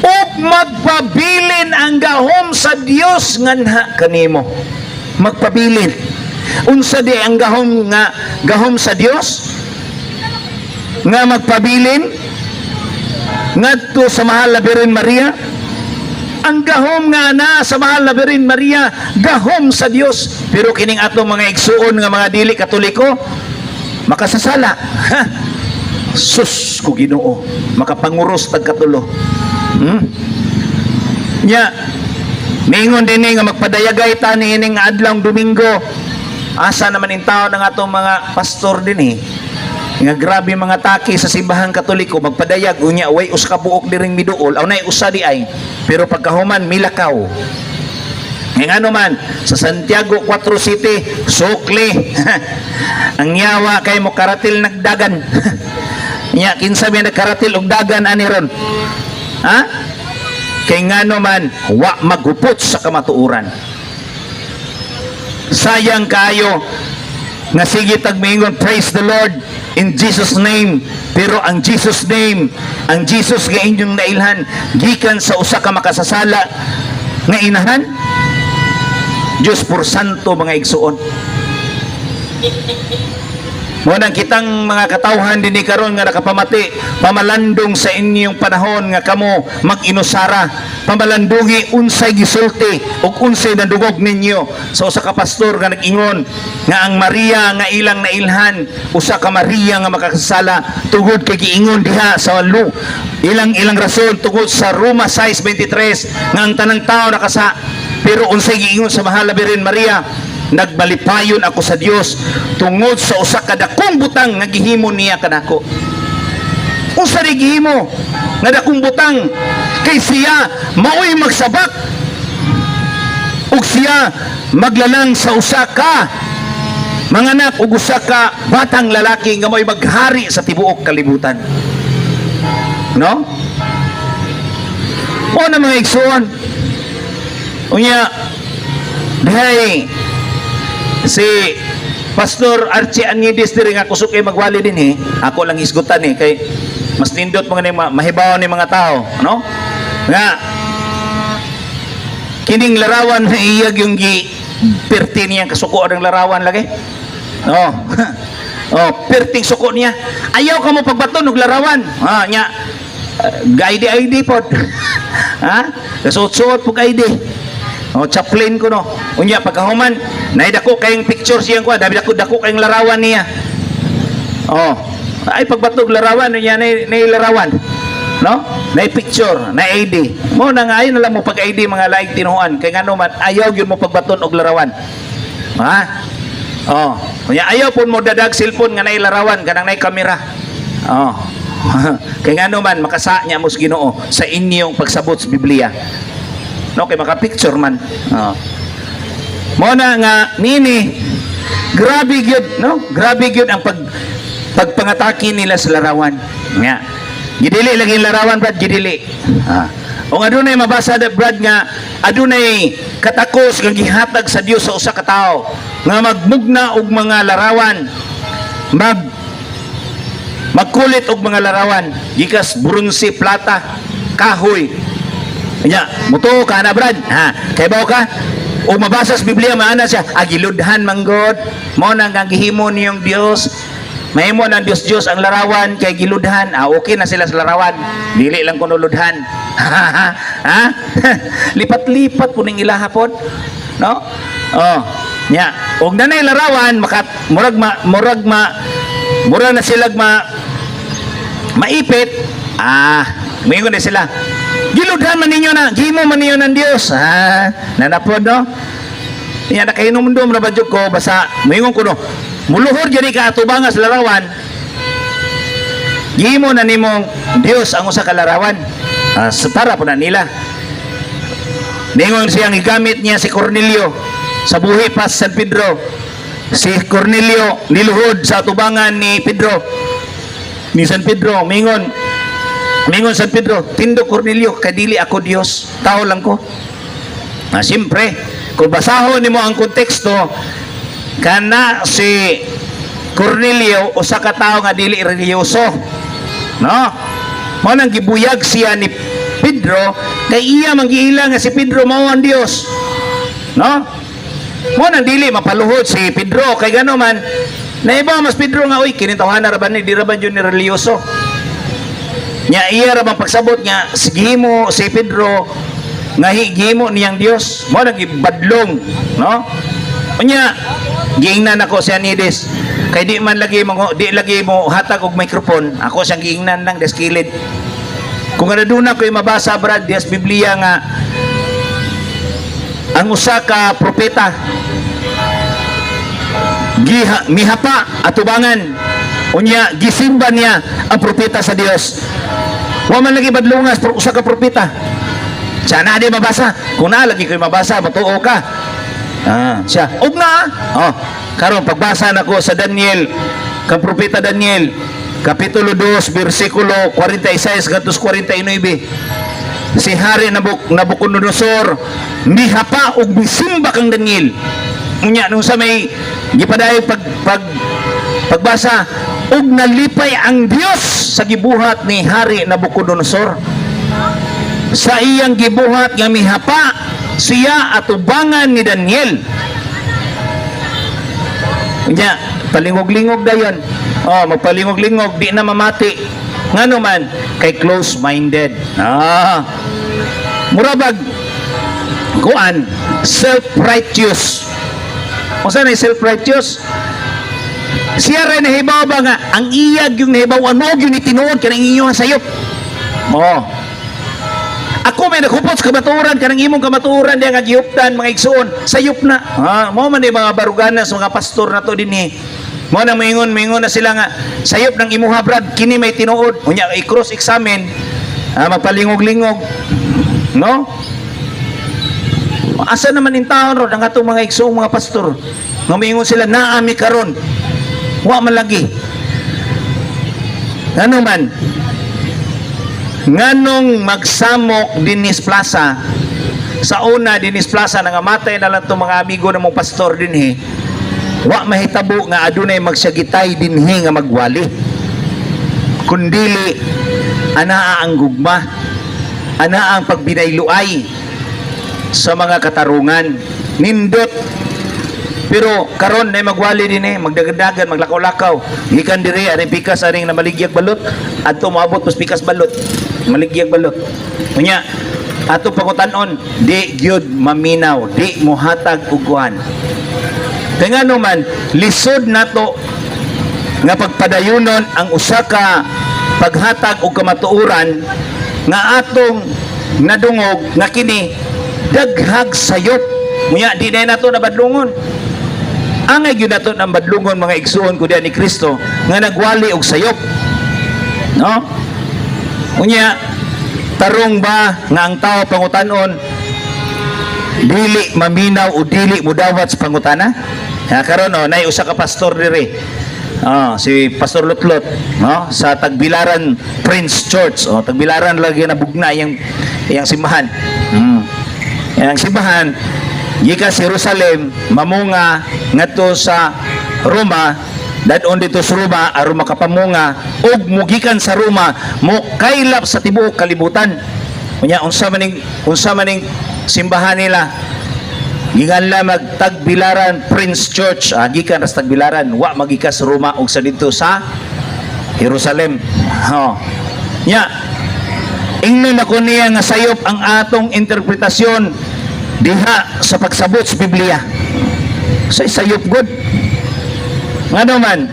ug magpabilin ang gahom sa Dios nganha kanimo. Magpabilin. Unsa di ang gahom sa Dios? Nga magpabilin ngadto sa mahal na Birhen Maria. Ang gahom nga na sa mahal na Birhen Maria, gahom sa Dios. Pero kining atong mga igsuon nga mga dili Katoliko, makasasala. Ha? Sus ko Ginoo, makapanguros tag katulo. Nya, mingon din nga magpadayagay ta niining adlaw Domingo. Asa naman in tao ng atong mga pastor din nga grabe mga taki sa simbahan Katoliko, magpadayag unya way us ka buok diring miduol aw nay usa di ay, pero pagkahuman milakaw. Nga man sa Santiago 4 City sukli. Ang yawa kay mo karatil nagdagan. Nya kinsa may nagkaratil og dagan ani ron, ha? Kay ngano man wa magupot sa kamatuoran. Sayang kayo nga sige tagmingon praise the Lord in Jesus name, pero ang Jesus name, ang Jesus nga inyong nailhan gikan sa usa ka makasasala nga inahan. Diyos por santo mga igsuon. Mo nang kitang mga katawhan dinhi karon nga nakapamati, pamalandong sa inyong panahon nga kamo mag-inusara, pamalandungi unsay gisulti ug unsay nadungog ninyo sa usa ka pastor nga nag-ingon nga ang Maria nga ilang nailhan usa ka Maria nga makakasala tungod kay giingon diha sa walo ilang rason tungod sa Roma 6:23 nga ang tanang tao nakasa, pero unsay giingon sa mahal na Birhen Maria, nagbalipayon ako sa Dios tungod sa usa ka dakong butang nga gihimo niya kanako. Usa di gihimo nga dakong butang kay siya maoy magsabak ug siya maglalang sa usa ka manganak ug usa ka batang lalaki nga maoy maghari sa tibuok kalibutan. No? O na mga igsoon. Unya dihay si Pastor Archie Angides diri nga kusog kay magwali din ako lang isgutan kay mas nindot mga mahibaw ni mga tao, no? Nga kining larawan na iyag yung perti niya kasuko ang larawan lagi. Oh. Oh, perting suko niya. Ayaw ka mo pagbaton og larawan. Nya ID pod. Ha? Suot-suot pug ID. Oh, chaplain ko no. Unya pagkahuman, naidako kayong picture siyang ko, dako kayong larawan niya. Oh, ay pagbatog larawan niya nay larawan. No? Nay picture, nay ID. Mo na nga ayon na lang mo pag ID mga laing tinuan kay ngano man ayaw gyud mo pagbaton og larawan. Ha? Oh, unya ayaw pun mo dadag cellphone nga nay larawan kanang nay kamera. Oh. Kay ngano man makasa niya mos Ginoo sa inyong pagsabot sa Biblia. No, kay maka-picture man. Mo na nga nini grabe gyud, no? Grabe gyud ang pagpangatake nila sa larawan. Nga. Gidili lagi larawan brad, gidili. O adunay mabasa da brad nga adunay katakos nga gihatag sa Dios sa usa ka tawo nga magmugna og mga larawan. Magkulit og mga larawan gikas bronze, plata, kahoy. Nya, muto ka na brad. Kay bao ka? O mabasa sa Biblia maana siya, agiludhan manggod. Mo nang ang gihimo niyong Dios. Mahimo ng Dios ang larawan kay giludhan. Okay na sila sa larawan. Dili lang kuno ludhan. Ha? Lipat-lipat po ning ilaha pod. No? Oh, nya. Og nanay larawan murag na sila maipit. Mingon na sila. Giludhan man ninyo na, gimo man ninyo ng Dios. Nanapod no? Iya na kayo nung na badyo ko, basta, mingon ko no, muluhor dyan ka atubangas larawan, gimo na nimong Dios ang usa ka larawan. Para po na nila. Mingon siyang igamit niya si Cornelio. sa buhi pa sa San Pedro. Si Cornelio niluhod sa tubangan ni Pedro. Ni San Pedro, mingon San Pedro, tindo Cornelio, kadili ako Dios, tao lang ko. Siyempre, kung basahon nimo ang konteksto, kana si Cornelio usa ka tawo nga dili religyoso, no? Mao nang gibuyag siya ni Pedro kay iya mangiila nga si Pedro mao ang Dios, no? Mao nang dili mapaluhod si Pedro kay gano man naiba mas Pedro nga oy kini tawhana ra ba ni di ra ba jud ni religyoso. Nya iya ra bang pagsabot nga sigihimo si Pedro nga higihimo niyang Dios, mao nang gibadlong, no? Unya giingnan ako si Anides kay di lagi mo hatag og microphone, ako siyang giingnan lang des kilid. Kung aduna ko'y mabasa brad des Biblia nga ang usa ka propeta mihapa atubangan, unya gisimba niya ang propeta sa Dios. Wa man lagi badlungas pero usa ka propeta. Sana di mabasa. Kung na lagi ko'y mabasa, matuo ka. Siya. Og na. Karon pagbasa nako sa Daniel, kang propeta Daniel, kapitulo 2, bersikulo 46 hanggang 49. Si Hari Nabucodonosor mihapa og misimba kang Daniel. Unya nung sa may gipadayon pagbasa, og nalipay ang Dios sa gibuhat ni Hari Nabucodonosor. Sa iyang gibuhat nga mihapa siya atubangan ni Daniel. Nya palingog-lingog dayon. Magpalingog-lingog di na mamati. Ngano man kay close-minded. Murabag kuan self-righteous. Unsa na self-righteous? Siya rin nahibaw ba nga ang iyag yung nahibaw ano yung itinuod kanang inyong sayop. Ako may naghupot sa kamaturan kanang imong kamaturan diya nga gihuptan mga igsoon sayop na. Mao man di mga barugana sa mga pastor na to dinhi. Mao nang mingon na sila nga sayop ng imuha brad kini may tinuod. Unya i-cross examine, magpalingog-lingog. No? Asa naman in taon ro ang atong mga igsoong mga pastor. Ngamingon sila naami karon. Wa man lagi. Ano man? Nganong magsamok dinis plaza sa una dinis plaza nangamatay na lang itong mga amigo ng mong pastor dinhi, wa mahitabo nga adunay magsagitay dinhi nga magwali, kundili anaa ang gugma, anaa ang pagbinayluay sa mga katarungan nindot. Pero karon na magwali din magdagandagan, maglakaw-lakaw. Gikan diri aring pikas aring na maligyag balot, adto moabot pas pikas balot, maligyag balot. Unya ato pangutan-on, di gyud maminaw, di mohatag og kuan. Kaya nga man lisod nato nga pagpadayunon ang usa ka paghatag og kamatuoran nga atong nadungog nga kini daghag sayop. Unya di na nato nabadlungon. Angay gyud nato ng badlungon mga igsuon ko diyan ni Kristo nga nagwali og sayop. No? Unya tarong ba nga ang tao pangutan-on dili maminaw o dili mudawat sa pangutana? Karon nay usa ka pastor diri. Si Pastor Lutlot, no? Sa Tagbilaran Prince Church. Tagbilaran lagi na bugna yang simbahan. Yang simbahan gikan sa Jerusalem mamunga ngadto sa Roma, dadon dito sa Roma aron makapamunga ug mugikan sa Roma mo kaylap sa tibuok kalibutan. Unya unsa maning simbahan nila gikan magtagbilaran Prince Church, gikan sa Tagbilaran, wa magikas sa Roma ug sa dito sa Jerusalem. Nya ingnon ako niya nga sayop ang atong interpretasyon diha sa pagsabot sa Biblia. Sa sayop good. Ngano man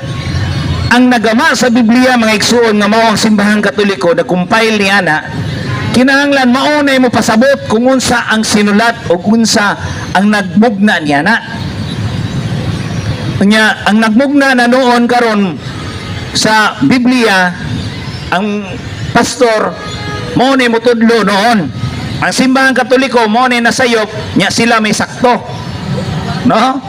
ang nagama sa Biblia mga igsuon nga mao ang simbahang Katoliko na compile niya na kinahanglan maunay mo pasabot kung unsa ang sinulat o unsa ang nagmugna niya na. Nya ang nagmugna na noon karon sa Biblia ang pastor maunay mo tudlo noon. Ang simbahang Katoliko mo ni nasayop nya sila may sakto. No?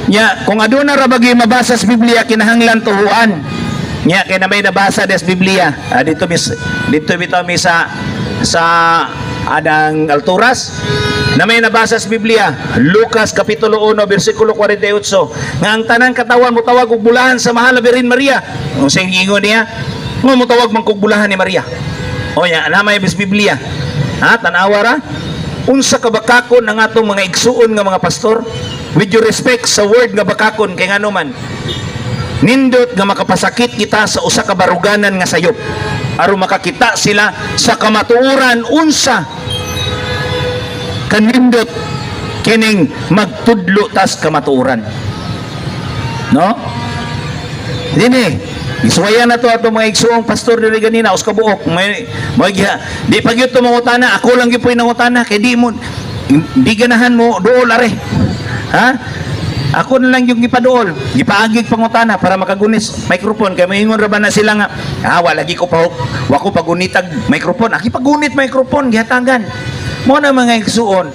Nya, kung aduna ra bagi mabasa sa Biblia kinahanglan tuhuan. Nya kay na may nabasa des Biblia. Dito bitaw mi sa adang alturas na may nabasa sa Biblia, Lucas kapitulo 1 bersikulo 48, nga ang tanang katawan mo tawag og bulahan sa mahal na Birhen Maria. Kung sing ingon niya, mo tawag man kog bulahan ni Maria. O nya na may bis Biblia. Ha, tanawa ra unsa ka bakakon ng atong mga igsuon nga mga pastor with due respect sa word nga bakakon kay ngano man nindot nga makapasakit kita sa usa ka baruganan nga sayop aron makakita sila sa kamatuoran unsa kanindot kining magtudlo tas kamatuoran, no? Dini isuwayan na to ato mga igsuong pastor diri ganina us kabuok may di pag yun mangutana ako lang gipoy nangutana kay di ganahan mo duol are, ha? Ako na lang yung gipaduol gipaagig pangutana para makagunis microphone kay maingon ra ba na sila nga wala gi ko pa wa ko pagunitag microphone aki pagunit microphone gihatagan mo na mga igsuon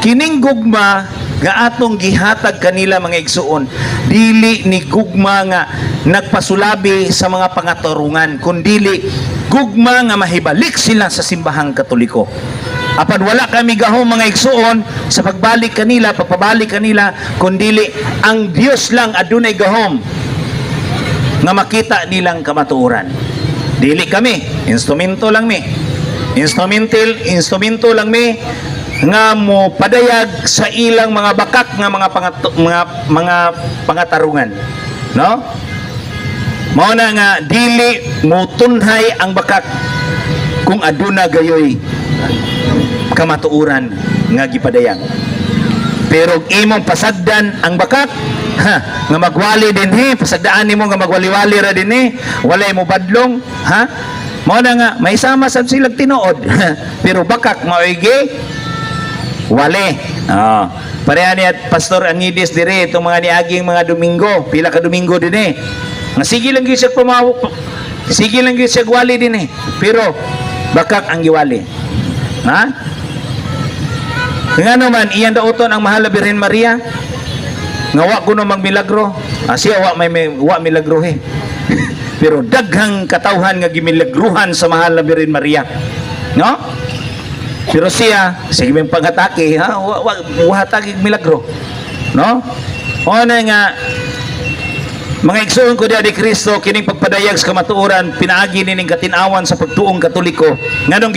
kining gugma nga atong gihatag kanila mga igsuon dili ni gugma nga nagpasulabi sa mga pangaturungan kundili gugma nga mahibalik sila sa simbahang Katoliko. Apan wala kami gahom mga igsuon sa pagbalik kanila, pagpabalik kanila, kundili ang Dios lang adunay gahom nga makita nilang kamatuoran. Dili kami, instrumento lang mi. Instrumento lang mi nga mo padayag sa ilang mga bakak nga mga pangatarungan. No? Mao na nga dili mo tunhay ang bakak kung aduna gayoy kamatuoran nga gipadayag. Pero imong pasagdan ang bakak nga magwali dinhi, pasagdaan nimo nga magwali-wali ra dinhi, walay mo badlong, ha? Mao na nga may sama sad sila tinuod. Pero bakak maoygi wali. Pareha ni at Pastor Anidis dire itong mga niaging mga Domingo, pila ka Domingo dinhi. Nga sige lang gyud siya pumawok. Sige lang gyud siya gwali dinhi. Pero bakak ang giwali. Ha? Nga naman, iyan dauton ang mahal na Birhen Maria nga wa kuno magmilagro. Siya wa milagro he. Pero daghang katawhan nga gimilagruhan sa mahal na Birhen Maria. No? Pero siya, sige may panghatake, ha? Wa hatake milagro. No? O na nga, mga igsoon ko di Kristo kining pagpadayag sa kamatuoran pinaagi nining katinawan sa pagtuong Katoliko nganong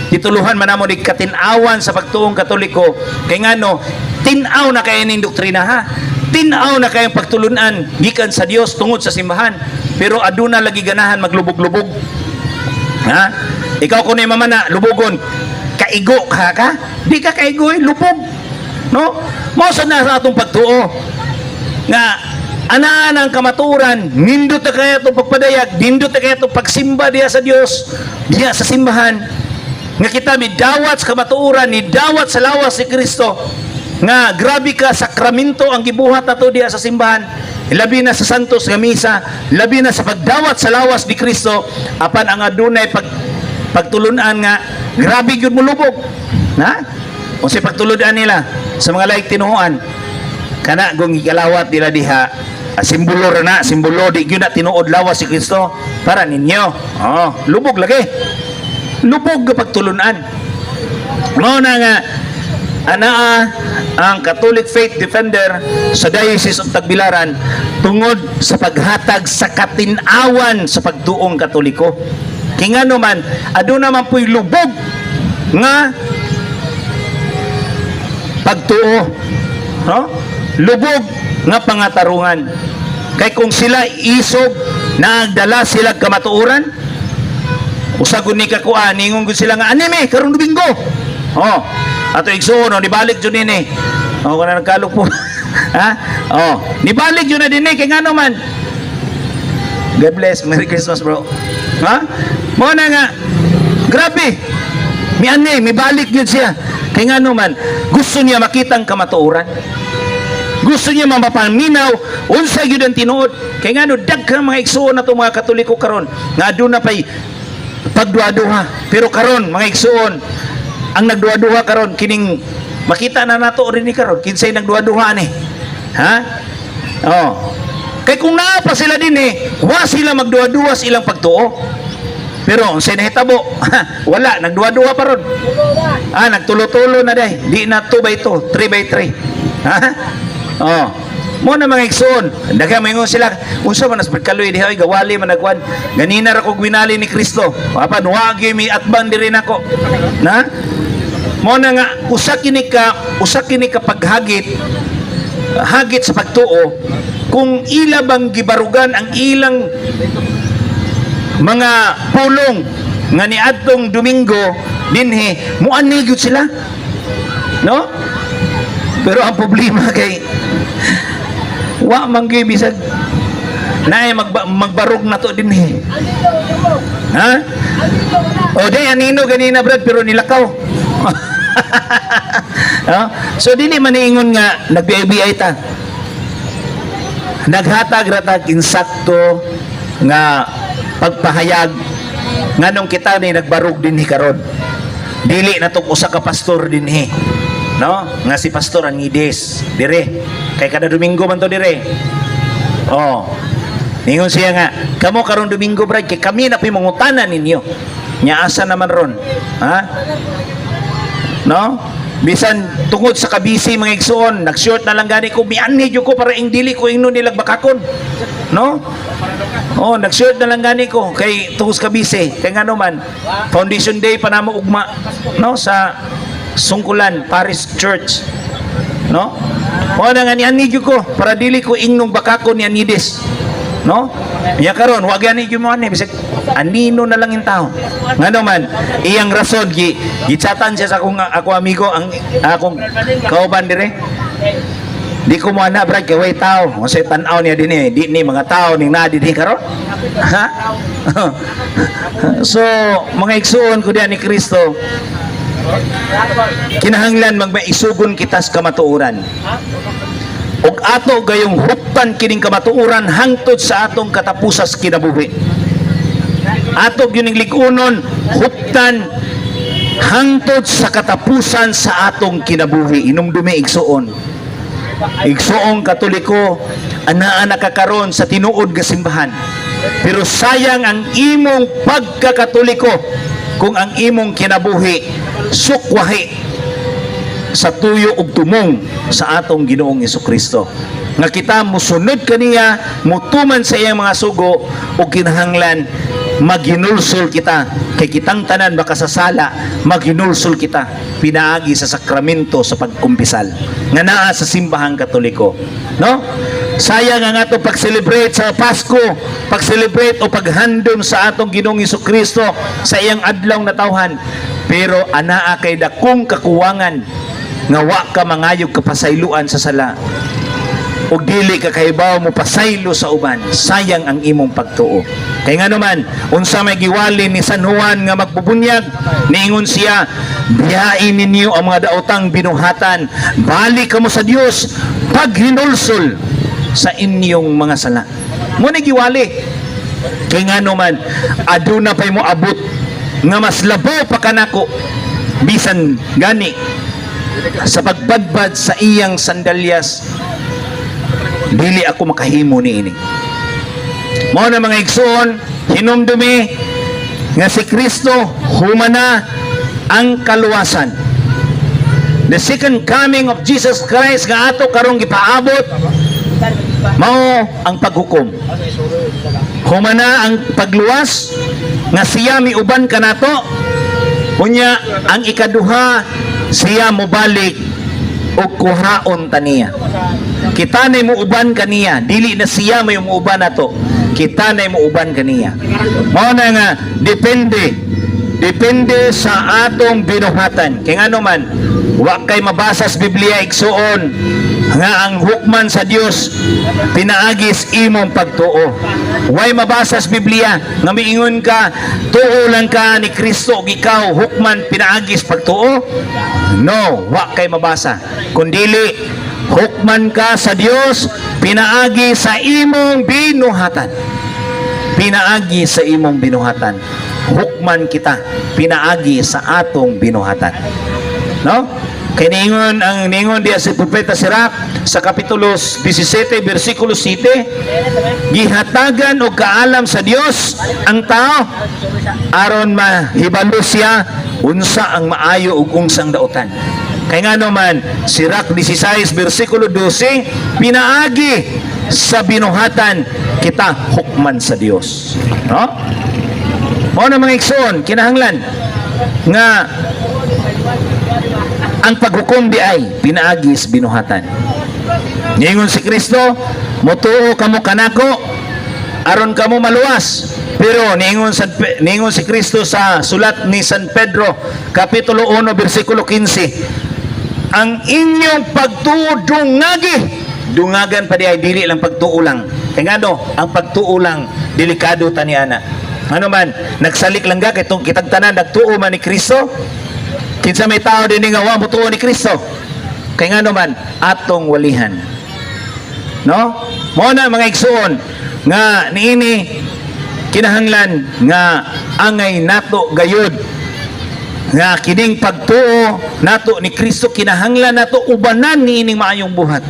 tituluhan man namo ni katinawan sa pagtuong Katoliko kay ngano tinaw na kay ning doktrina ha tinaw na kay pagtulunan gikan sa Dios tungod sa simbahan pero aduna lagi ganahan maglubog-lubog ha ikaw kuno mamana lubugon kaigo ka di ka kaigo lubog no mao sad na sa atong pagtuo nga anaan ang kamaturan nindot na kaya itong pagpadayag nindot na kaya itong pagsimba diya sa Diyos diya sa simbahan nga kita midawat sa kamaturan midawat sa lawas si Kristo nga grabe ka sakramento ang gibuhat nato diya sa simbahan labi na sa santos nga misa labi na sa pagdawat sa lawas ni Kristo apan ang adunay pagtulunan nga grabe gyud mulubog na o si pagtulunan nila sa mga laik tinuoan kana kung ikalawat nila diha simbolo ra na simbolo di gyud na tinuod lawas si Kristo para ninyo lubog lagi lubog ga pagtulunan mao na nga anaa ang Catholic Faith Defender sa Diocese of Tagbilaran tungod sa paghatag sa katinawan sa pagtuong Katoliko kay ngano man aduna man puy lubog nga pagtuo lubog nga pangatarungan kay kung sila isog nagdala sila kamatuoran usag ni kakuan ningon gud sila nga anime karong Domingo ato igsuon nibalik jud nini kana nagkalok po ha nibalik jud na dinhi kay ngano man God bless Merry Christmas bro ha mo na nga grabe mi balik jud siya kay ngano man gusto niya makitang kamatuoran gusto niya mapapaminaw unsa gyud ang tinuod kay ngano daghang mga igsuon nato mga Katoliko karon nga aduna pay pagduha-duha pero karon mga igsuon ang nagduha-duha karon kining Makita na nato rin ni karon kinsay nagduha-duha ni. Ha? Oh. Kay kung naa pa sila din wa sila magduha-duha sa ilang pagtuo. Pero unsay nahitabo? Wala, nagduha-duha pa ron. Nagtulo-tulo na day. Di na 2x2, 3x3. Ha? Oh. Mo na mga igsoon. Daghang maingon sila, unsa man as pagkaloy diha ay gawali man nagwan. Ganina ra kog winali ni Kristo. Apan wa gyud mi atbang diri nako. Na? Mo na nga usa kini ka paghagit hagit sa pagtuo kung ila bang gibarugan ang ilang mga pulong nga niadtong Domingo dinhi muani gyud sila, no? Pero ang problema kay wa man gyud bisag naay magbarog na to dinhi. Ha? O day anino ganina brad pero nilakaw. No? So dili man niingon nga nagbiay-biay ta. Naghatag ratag insakto nga pagpahayag nganong kita ni nagbarog dinhi karon. Dili na tong usa ka pastor dinhi, no? Nga si Pastor Anides dire. Kay kada Domingo man to dire. Oh. Ningon siya nga, kamo karon Domingo brad kay kami na pimangutanan ninyo. Nya asa naman ron? Ha? No? Bisan tungod sa kabisi mga igsoon, nag-short na lang gani ko, mianhi jud ko para ing dili ko ingno nilag bakakon. No? Oh, nag-short na lang gani ko kay tungod sa kabisi. Kay ngano man, Foundation Day pa namo ugma, no, sa Sungkulan Parish Church. No? O na nga nianhi jud ko para dili ko ingnong bakakon ni Anides. No? Nya karon wa gani jud mo ani bisag anino na lang in tao. Ngano man iyang rason gichatan siya sa ako amigo ang akong kauban dire. Di ko mo ana brad kay way tao. Unsay tan-aw niya dinhi, di ni mga tao ning naa dinhi karon. Ha? So mga igsoon ko diyan ni Kristo, kinahanglan magmaisugon kita sa kamatuoran. Ug ato gayong huptan kining kamatuoran hangtod sa atong katapusas kinabuhi. Ato gyuning ligunon huptan hangtod sa katapusan sa atong kinabuhi. Inumdumi igsoon. Igsoong Katoliko, anaa nakakaron sa tinuod nga simbahan. Pero sayang ang imong pagkakatoliko kung ang imong kinabuhi sukwahi sa tuyo ug tumong sa atong Ginoong Hesukristo. Nga kita musunod kaniya, mutuman sa iyang mga sugo ug kinahanglan maginulsol kita kay kitang tanan makasasala, maginulsol kita pinaagi sa sakramento sa pagkumpisal nga naa sa simbahang Katoliko. No? Sayang ang ato pag-celebrate sa Pasko, pag-celebrate o paghandom sa atong Ginoong Hesukristo sa iyang adlaw na tawhan, pero anaa kay dakong kakuwangan nga wa ka mangayog kapasayloan sa sala o dili ka kahibaw mo pasaylo sa uban. Sayang ang imong pagtuo. Kay nga naman unsa may giwali ni San Juan nga magbubunyag, niingon siya, biyain ninyo ang mga daotang binuhatan, balik kamo sa Dios paghinulsol sa inyong mga sala. Muna giwali. Kay nga naman aduna pay mo abot nga mas labaw pa kanako bisan gani sa pagbadbad sa iyang sandalyas, dili ako makahimo niini. Mao na mga igsoon, hinumdumi nga si Kristo humana ang kaluwasan. The second coming of Jesus Christ nga ato karong gipaabot mao ang paghukom. Humana ang pagluwas nga siya miuban kanato. Unya ang ikaduha, siya mobalik o kuhaon taniya. Kita na mo uban kaniya, dili na siya may umuuban nato. Kita na mo uban kaniya. Mao na nga depende sa atong binuhatan. Kay ngano man wa kay mabasa sa Biblia igsuon nga ang hukman sa Dios pinaagis imong pagtuo. Way mabasa sa Biblia nga miingon ka tuo lang ka ni Kristo ug ikaw hukman pinaagis pagtuo. No, wa kay mabasa. Kundili hukman ka sa Dios pinaagi sa imong binuhatan. Pinaagi sa imong binuhatan. Hukman kita pinaagi sa atong binuhatan. No? Kay ningon diya si Propeta Sirach sa kapitulo 17 bersikulo 7, gihatagan og kaalam sa Dios ang tao aron mahibalo siya unsa ang maayo ug unsang daotan. Kay ngano man Sirach 16 bersikulo 12, pinaagi sa binuhatan kita hukman sa Dios. No? Mao na mga igsoon, kinahanglan nga ang paghukom di ay pinaagi sa binuhatan. Ningon si Kristo, motuo kamo kanako aron kamo maluwas. Pero ningon si Kristo sa sulat ni San Pedro kapitulo 1 bersikulo 15, ang inyong pagtuo dungagan pa di ay dili lang pagtuo lang. Kaya ngano, ang pagtuo lang delikado taniana. Ano man, nagsalik lang ka kitong kitag tanan nagtuo man ni Kristo. Kinsa may tao din nga wa mutuo ni Kristo. Kay ngano man atong walihan. No? Mao na mga igsoon nga niini kinahanglan nga angay nato gayud nga kining pagtuo nato ni Kristo kinahanglan nato ubanan niining maayong buhat.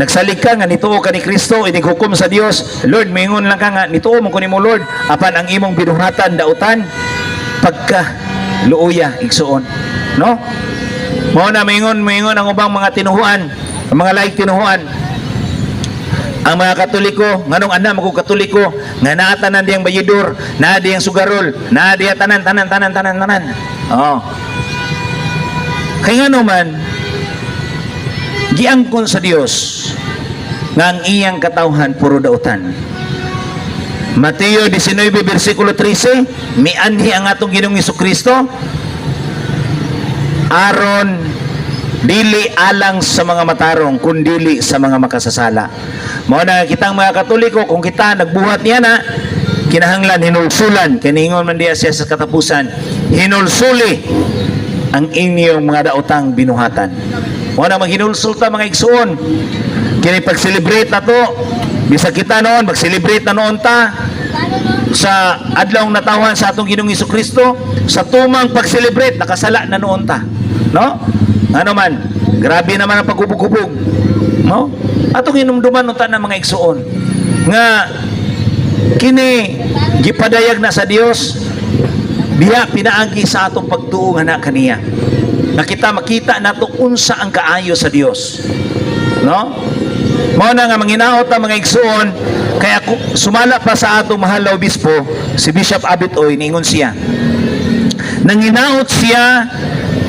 Nagsalig ka nga nituo ka ni Kristo, inig hukom sa Dios. Lord, mingon lang ka nga nituo mo kunin mo Lord, apan ang imong binuhatan dautan pagka luuya igsuon, no? Mao na mingon ang ubang mga tinuhuan, ang mga laik tinuhuan. Ang mga Katoliko, nganong ana magug Katoliko nga naa tanan diyang bayidor, naa diyang sugarol, naa diya tanan. Oh. Kay ngano man giangkon sa Dios nga ang iyang katawhan puro dautan. Mateo 19 bersikulo 13, mianhi ang atong Ginoong Hesukristo aron dili alang sa mga matarong kundili sa mga makasasala. Mao na kitang mga Katoliko kung kita nagbuhat niya na kinahanglan hinulsulan kiningon man diya siya sa katapusan, hinulsuli ang inyong mga daotang binuhatan. Mao na maghinulsulta mga igsoon kini pag-celebrate na to. Bisa kita noon, mag-celebrate na noon ta sa adlaw natawan sa atong Ginoong Hesukristo, sa tumang pag-celebrate, nakasala na noon ta. No? Ano man, grabe naman ang paghubog-hubog. No? Atong hinumduman noon ta ng mga igsoon nga kini gipadayag na sa Dios, biya pinaagi sa atong pagtuo nga na kaniya. Na kita makita nato unsa ang kaayo sa Dios. No? Mao na nga manginaot ang mga igsoon, kaya sumala pa sa atong mahal na obispo si Bishop Abitoy, ningon siya nanginaot siya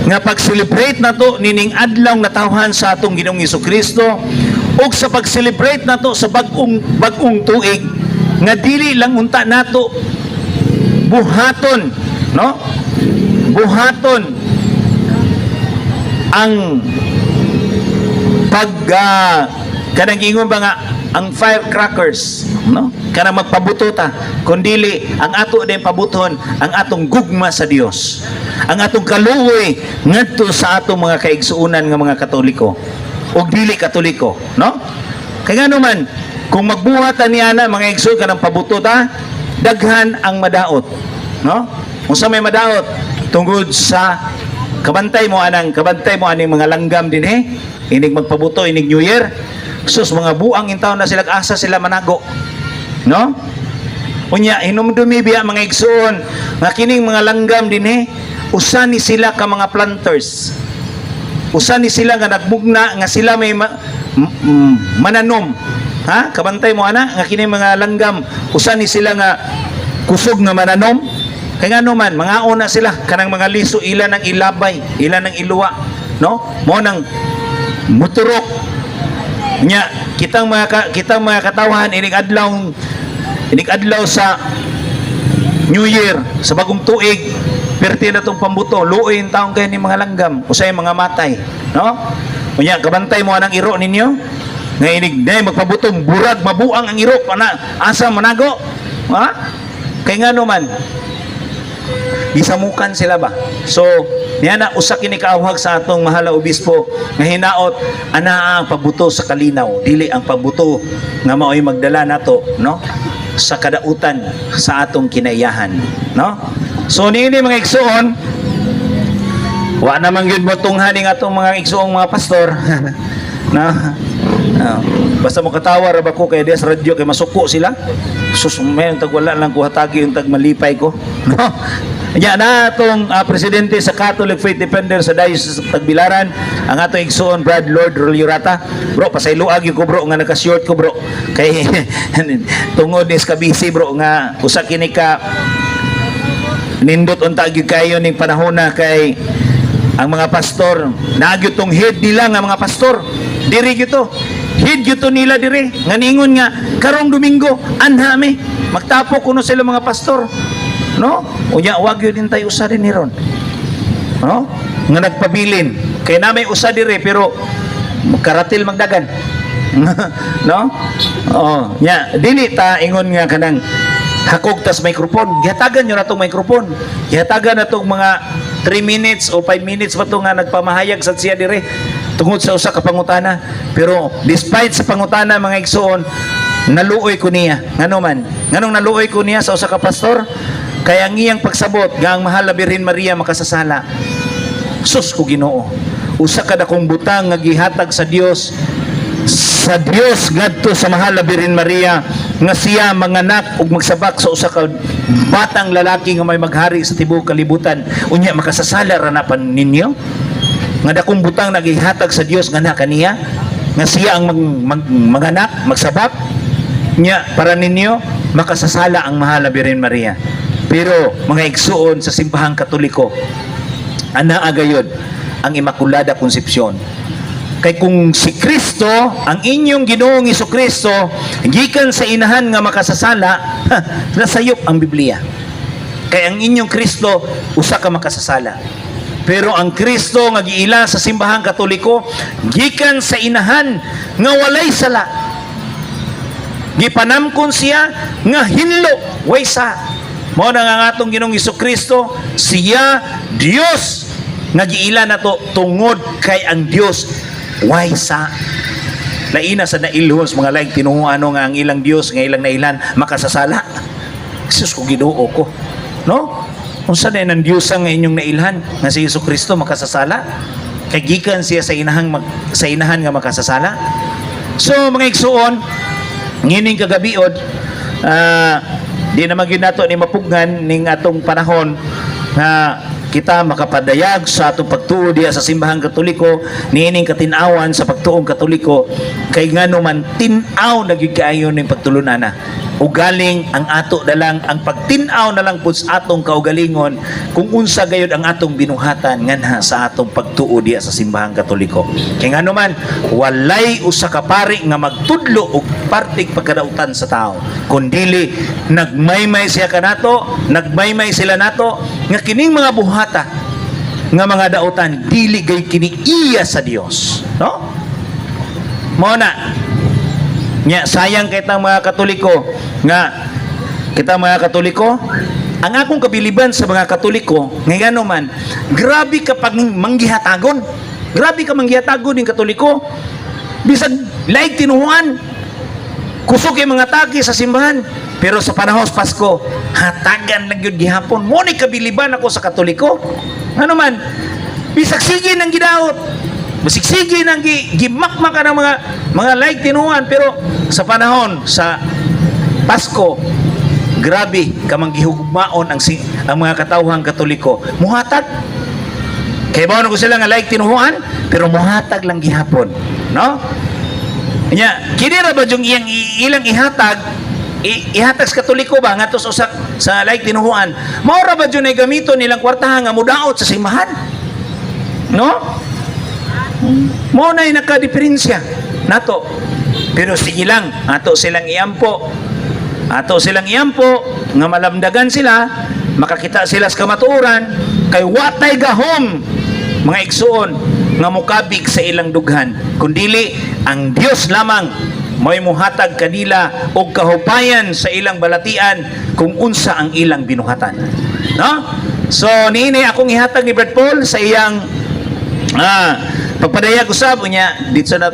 nga pag-celebrate nato nining adlaw natawhan sa atong Ginoong Hesukristo ug sa pag-celebrate nato sa bag-ong tuig nga dili lang unta nato buhaton, no? Buhaton ang kanang ingon ba nga ang firecrackers, no? Kanang magpabuto ta, kundili ang ato din pabuton ang atong gugma sa Dios, ang atong kaluoy ngadto sa atong mga kaigsuunan nga mga Katoliko o dili Katoliko, no? Kaya nga naman kung magbuhat niya na mga igsoon kanang pabuto ta, daghan ang madaot, no? Unsa may madaot tungod sa kabantay mo aning mga langgam din inig magpabuto inig New Year. Sus, mga buang intaw na sila asa sila manago, no? Unya hinumdumi biya mga igsoon nga kining mga langgam din usa ni sila ka mga planters, usa ni sila nga nagbugna nga sila may mananom, ha? Kabantay mo ana nga kining mga langgam usa ni sila nga kusog nga mananom. Kaya nga naman mga una sila kanang mga liso ila ng ilabay, ila ng iluwa, no? Mo nang muturok nya kitang mga katawhan inig adlaw sa New Year sa bagong tuig perti na tong pambuto luoy ang taong kay ni mga langgam usay mga matay, no? Unya kabantay mo anang iro ninyo nga inig day magpabuto burag mabuang ang iro pana asa manago, ha? Kay nga naman gisamukan sila ba? So niya na usa kini kaawhag sa atong mahal na obispo nga hinaot ana ang pagbuto sa kalinaw dili ang pagbuto nga mao'y magdala nato, no, sa kadautan sa atong kinaiyahan, no? So niini mga igsoon Wa naman yun mo tunghaning atong mga igsuong mga pastor. Na basta mo katawa ra ba ko kay des radyo kay masuko sila. Sus may tag wala lang ko hatagi yung tag malipay ko. No? Nya na atong presidente sa Catholic Faith Defender sa Diocese of Tagbilaran, ang atong igsuon Brad Lord Rolurata. Bro, pasayloag ko bro nga naka-short ko bro. Kay tungod is kabisi bro nga usa kini ka nindot unta gyud kayo ning panahon na kay ang mga pastor nagyud tong head nila nga mga pastor diri gyud to head gyud to nila diri nga ningon nga karong Domingo anhami magtapo kuno sila mga pastor, no? Unya wag gyud din tayo usa din niron, no? Nga nagpabilin kay na may usa diri pero karatil magdagan. No? Oh, nya dili ta ingon nga kanang hakog tas microphone. Gihatagan nyo na itong microphone. Gihatagan na itong mga 3 minutes o 5 minutes pa ito nga nagpamahayag sa siya dire tungod sa usa ka pangutana. Pero despite sa pangutana mga igsoon, naluoy ko niya. Ngano man? Nganong naluoy ko niya sa usa ka pastor? Kaya ang iyang pagsabot nga ang mahal na Birhen Maria makasasala. Sus ko Ginoo. Usa ka dakong butang nga gihatag sa Dios ngadto sa mahal na Birhen Maria nga siya manganak ug magsabak sa usa ka batang lalaki nga may maghari sa tibuok kalibutan. Unya makasasala ra na pan ninyo nga dakong butang nagihatag sa Dios nga na kaniya nga siya ang manganak magsabak nya para ninyo makasasala ang mahal na Birhen Maria. Pero mga igsuon sa simbahang Katoliko ana agayod ang Immaculada Concepcion. Kay kung si Kristo, ang inyong Ginoong Hesukristo, gikan sa inahan nga makasasala, nasayop ang Biblia. Kay ang inyong Kristo, usa ka makasasala. Pero ang Kristo nga giila sa simbahang Katoliko, gikan sa inahan nga walay sala. Gipanamkon siya nga hinlo, way sa. Mao na nga atong Ginoong Hesukristo, siya Dios nga giila nato tungod kay ang Dios waysa. Laina sa nailhos mga laing tinuhuano nga ang ilang Dios nga ilang nailan makasasala. Jesus ko Ginoo ko, no? Unsa na nang Dios nga inyong nailhan nga si Hesukristo makasasala? Kay gikan siya sa inahan nga makasasala. So mga igsuon, ngining kagabiod di naman gyud nato ni mapugnan ning atong panahon nga kita makapadayag sa atong pagtuo diya sa simbahang Katoliko niining katinawan sa pagtuong Katoliko kay ngano man tin-aw na gyud kaayo ning pagtulunana ugaling ang ato dalang ang pagtin-aw na lang pud sa atong kaugalingon kung unsa gayud ang atong binuhatan nganha sa atong pagtuo diya sa simbahang Katoliko. Kay ngano man walay usa ka pari nga magtudlo og partig pagkadautan sa tao kundili nagmaymay siya kanato, nagmaymay sila nato nga kining mga buhata nga mga dautan dili gay kini iya sa Dios, no? Mao na nya sayang kitang mga Katoliko nga kita mga Katoliko ang akong kabiliban sa mga Katoliko nga ngano man grabe ka pag manggihatagon, grabe ka manggihatagon ning Katoliko bisag laig tinuhuan kusog kay mga tagi sa simbahan pero sa panahon sa Pasko hatagan lang yun gihapon. Mo ni kabiliban ako sa Katoliko ano man bisag sige nang gidaot masigsige nang gimakmak ka ng mga laig tinuhan pero sa panahon sa Pasko grabe kamang gihugmaon ang mga katawhang Katoliko muhatag kay bawo ko sila nga laig tinuhan pero muhatag lang gihapon, no? Nya kini ra ba yung ilang ihatag sa Katoliko ba ngadto sa usak sa laig tinuhan mao ra ba yung gamito nilang kwartahan nga mudaot sa simbahan, no? Mo na yung nakadiferensya nato pero sige lang ato silang iampo nga malamdagan sila makakita sila sa kamatuoran kay watay gahom mga igsuon nga mukabig sa ilang dughan kundili ang Dios lamang may muhatag kanila og kahupayan sa ilang balatian kung unsa ang ilang binuhatan, no? So niini akong ihatag ni Brad Paul sa iyang pagpadayag usab unya dito na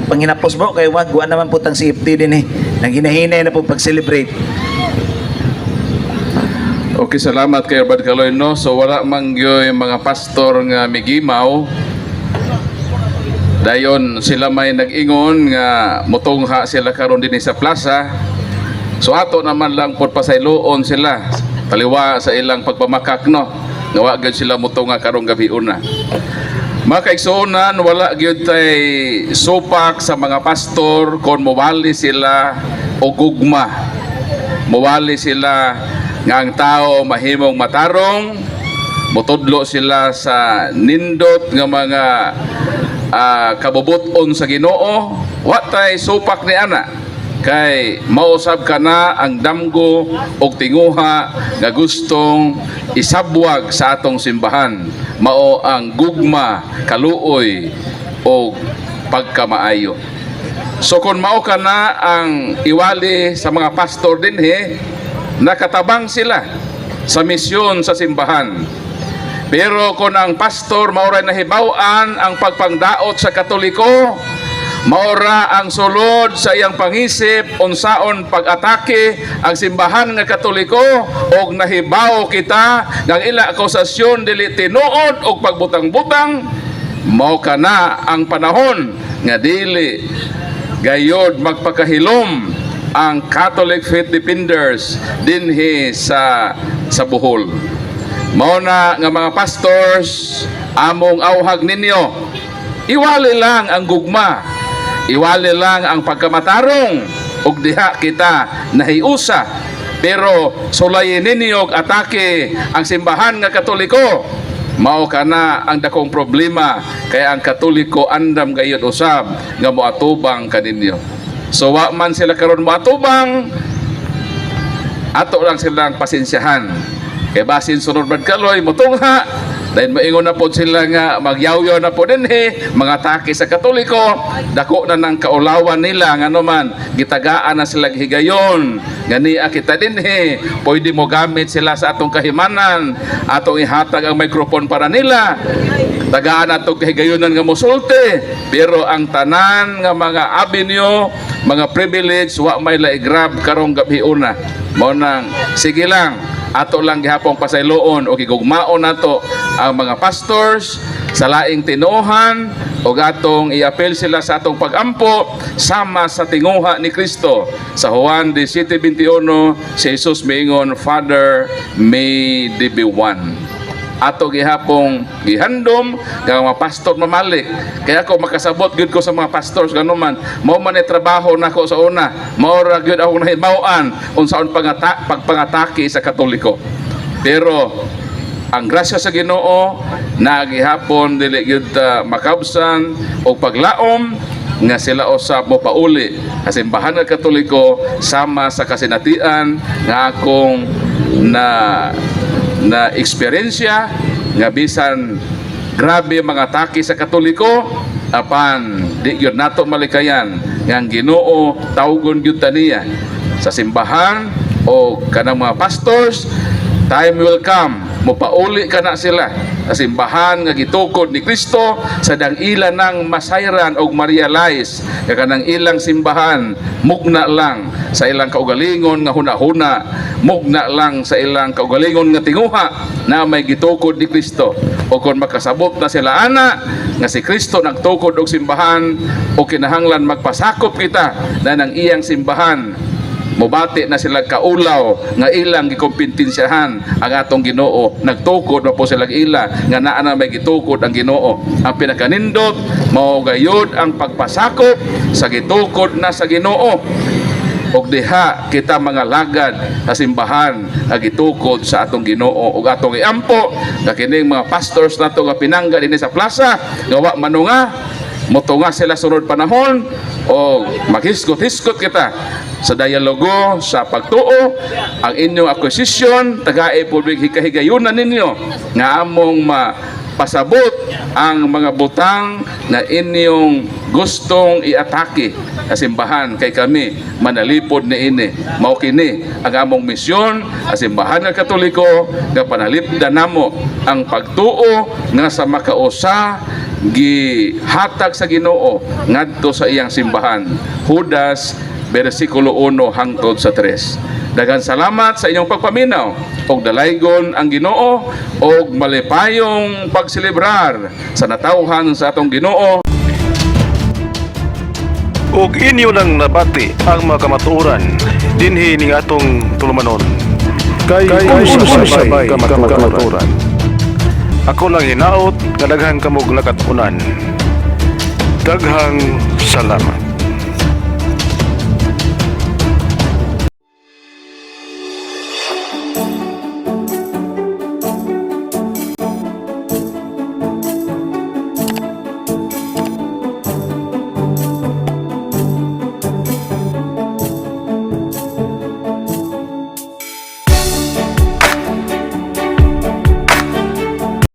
panghinapos bro kay wag naman putang CFT din nang hinahinay na po pag-celebrate Okay, salamat kay Bad Kaloy, no? So wala man gyoy mga pastor nga migimaw. Dayon sila may nag-ingon nga motungha sila karon dinhi sa plaza. So ato naman lang pod pasayloon sila taliwa sa ilang pagpamakak, no? Nga wa gyud sila motunga karong gabi una. Mga kaigsuonan, wala gyud tay supak sa mga pastor kon mowali sila o gugma. Mowali sila nga ang tao mahimong matarong, mutudlo sila sa nindot nga mga kabubuton sa Ginoo. Wa tay supak ni ana kay mausab ka na ang damgo og tinguha nga gustong isabwag sa atong simbahan. Mao ang gugma, kaluoy o pagkamaayo. So kung mao ka na ang iwali sa mga pastor dinhi, nakatabang sila sa misyon sa simbahan. Pero kung ang pastor maoray nahibaw-an ang pagpangdaot sa Katoliko, maora ang sulod sa iyang pangisip unsaon pag-atake ang simbahan nga Katoliko, og nahibaw kita ng ila akusasyon dili tinuod og pagbutang-butang, mao kana ang panahon nga dili gayod magpakahilom ang Catholic Faith Defenders dinhi sa Bohol. Mao na nga mga pastors, among awhag ninyo, iwali lang ang gugma, iwali lang ang pagkamatarong, ug diha kita nahiusa. Pero sulayin ninyo og atake ang simbahan nga Katoliko, mao kana ang dakong problema, kaya ang Katoliko andam gayud usab nga moatubang kaninyo. So wa man sila karon moatubang, ato lang silang pasensyahan. Kaya basin sunod Bad Kaloy motungha, dahil maingon na po sila nga magyawyaw na po dinhi mga atake sa Katoliko, dako na ng kaulawan nila nga naman gitagaan na sila higayon nga niya kita dinhi, pwede mo gamit sila sa atong kahimanan, atong ihatag ang microphone para nila, tagaan atong kahigayonan nga musulte. Pero ang tanan nga mga avenue, mga privilege, wa may laigrab karong gabi una. Mao nang sige lang, ato lang gihapong pasayloon o gigugmaon nato ang mga pastors sa laing tinuhan o atong i-apel sila sa atong pagampo sama sa tinguha ni Kristo. Sa Juan 17:21 si Jesus miingon, Father, may they be one. Ato gihapong gihandom nga mga pastor mamalik. Kaya ako makasabot gyud ko sa mga pastors ganuman, mao man ni trabaho nako sa una, mao ra gyud ako nahibaw-an unsaon pagpangatake sa Katoliko. Pero ang grasya sa Ginoo nagihapon dili gyud makabsan og paglaom nga sila usab mo pauli sa simbahan nga Katoliko sama sa kasinatian nga akong na eksperyensya nga bisan grabe mga atake sa Katoliko, apan di gyud nato malikayan nga ang Ginoo tawgon gyud taniya sa simbahan o kanang mga pastors. Time will come, mopauli ka na sila sa simbahan nga gitukod ni Kristo sa dang-ila ng masayran og ma-realize nga kanang ilang simbahan mugna lang sa ilang kaugalingon nga hunahuna, mugna lang sa ilang kaugalingon nga tinguha na may gitukod ni Kristo. O kung makasabot na sila ana nga si Kristo nagtukod og simbahan, o kinahanglan magpasakop kita na ng iyang simbahan, mubati na sila kaulaw nga ilang gikompetensyahan ang atong Ginoo. Nagtukod na po sila ila nga naa na may gitukod ang Ginoo. Ang pinakanindot mao gayud ang pagpasakop sa gitukod na sa Ginoo. Og diha kita mga lagad sa simbahan nga gitukod sa atong Ginoo. Og atong iampo nga kining mga pastors nato nga pinangga dinhi sa plaza nga wa manunga, motunga sila sunod panahon o maghiskot-hiskot kita sa dialogo, sa pagtuo, ang inyong acquisition, tagaay po hikahigayunan ninyo nga among pasabot ang mga butang na inyong gustong iatake sa simbahan, kay kami manalipod ni ini. Mao kini ang among misyon sa simbahan nga Katoliko nga panalipdan namo ang pagtuo nga sa makausa gihatag sa Ginoo ngadto sa iyang simbahan. Judas versikulo 1 hangtod sa 3. Daghang salamat sa inyong pagpaminaw og dalaygon ang Ginoo og malipayong pagselebrar sa natawhan sa atong Ginoo. ug inyo nang nabati ang mga kamatuoran dinhi ning atong tulumanon. Kay sabay kamatuoran. Ako lang hinaot nga daghan kamog nakatunan. Daghang salamat.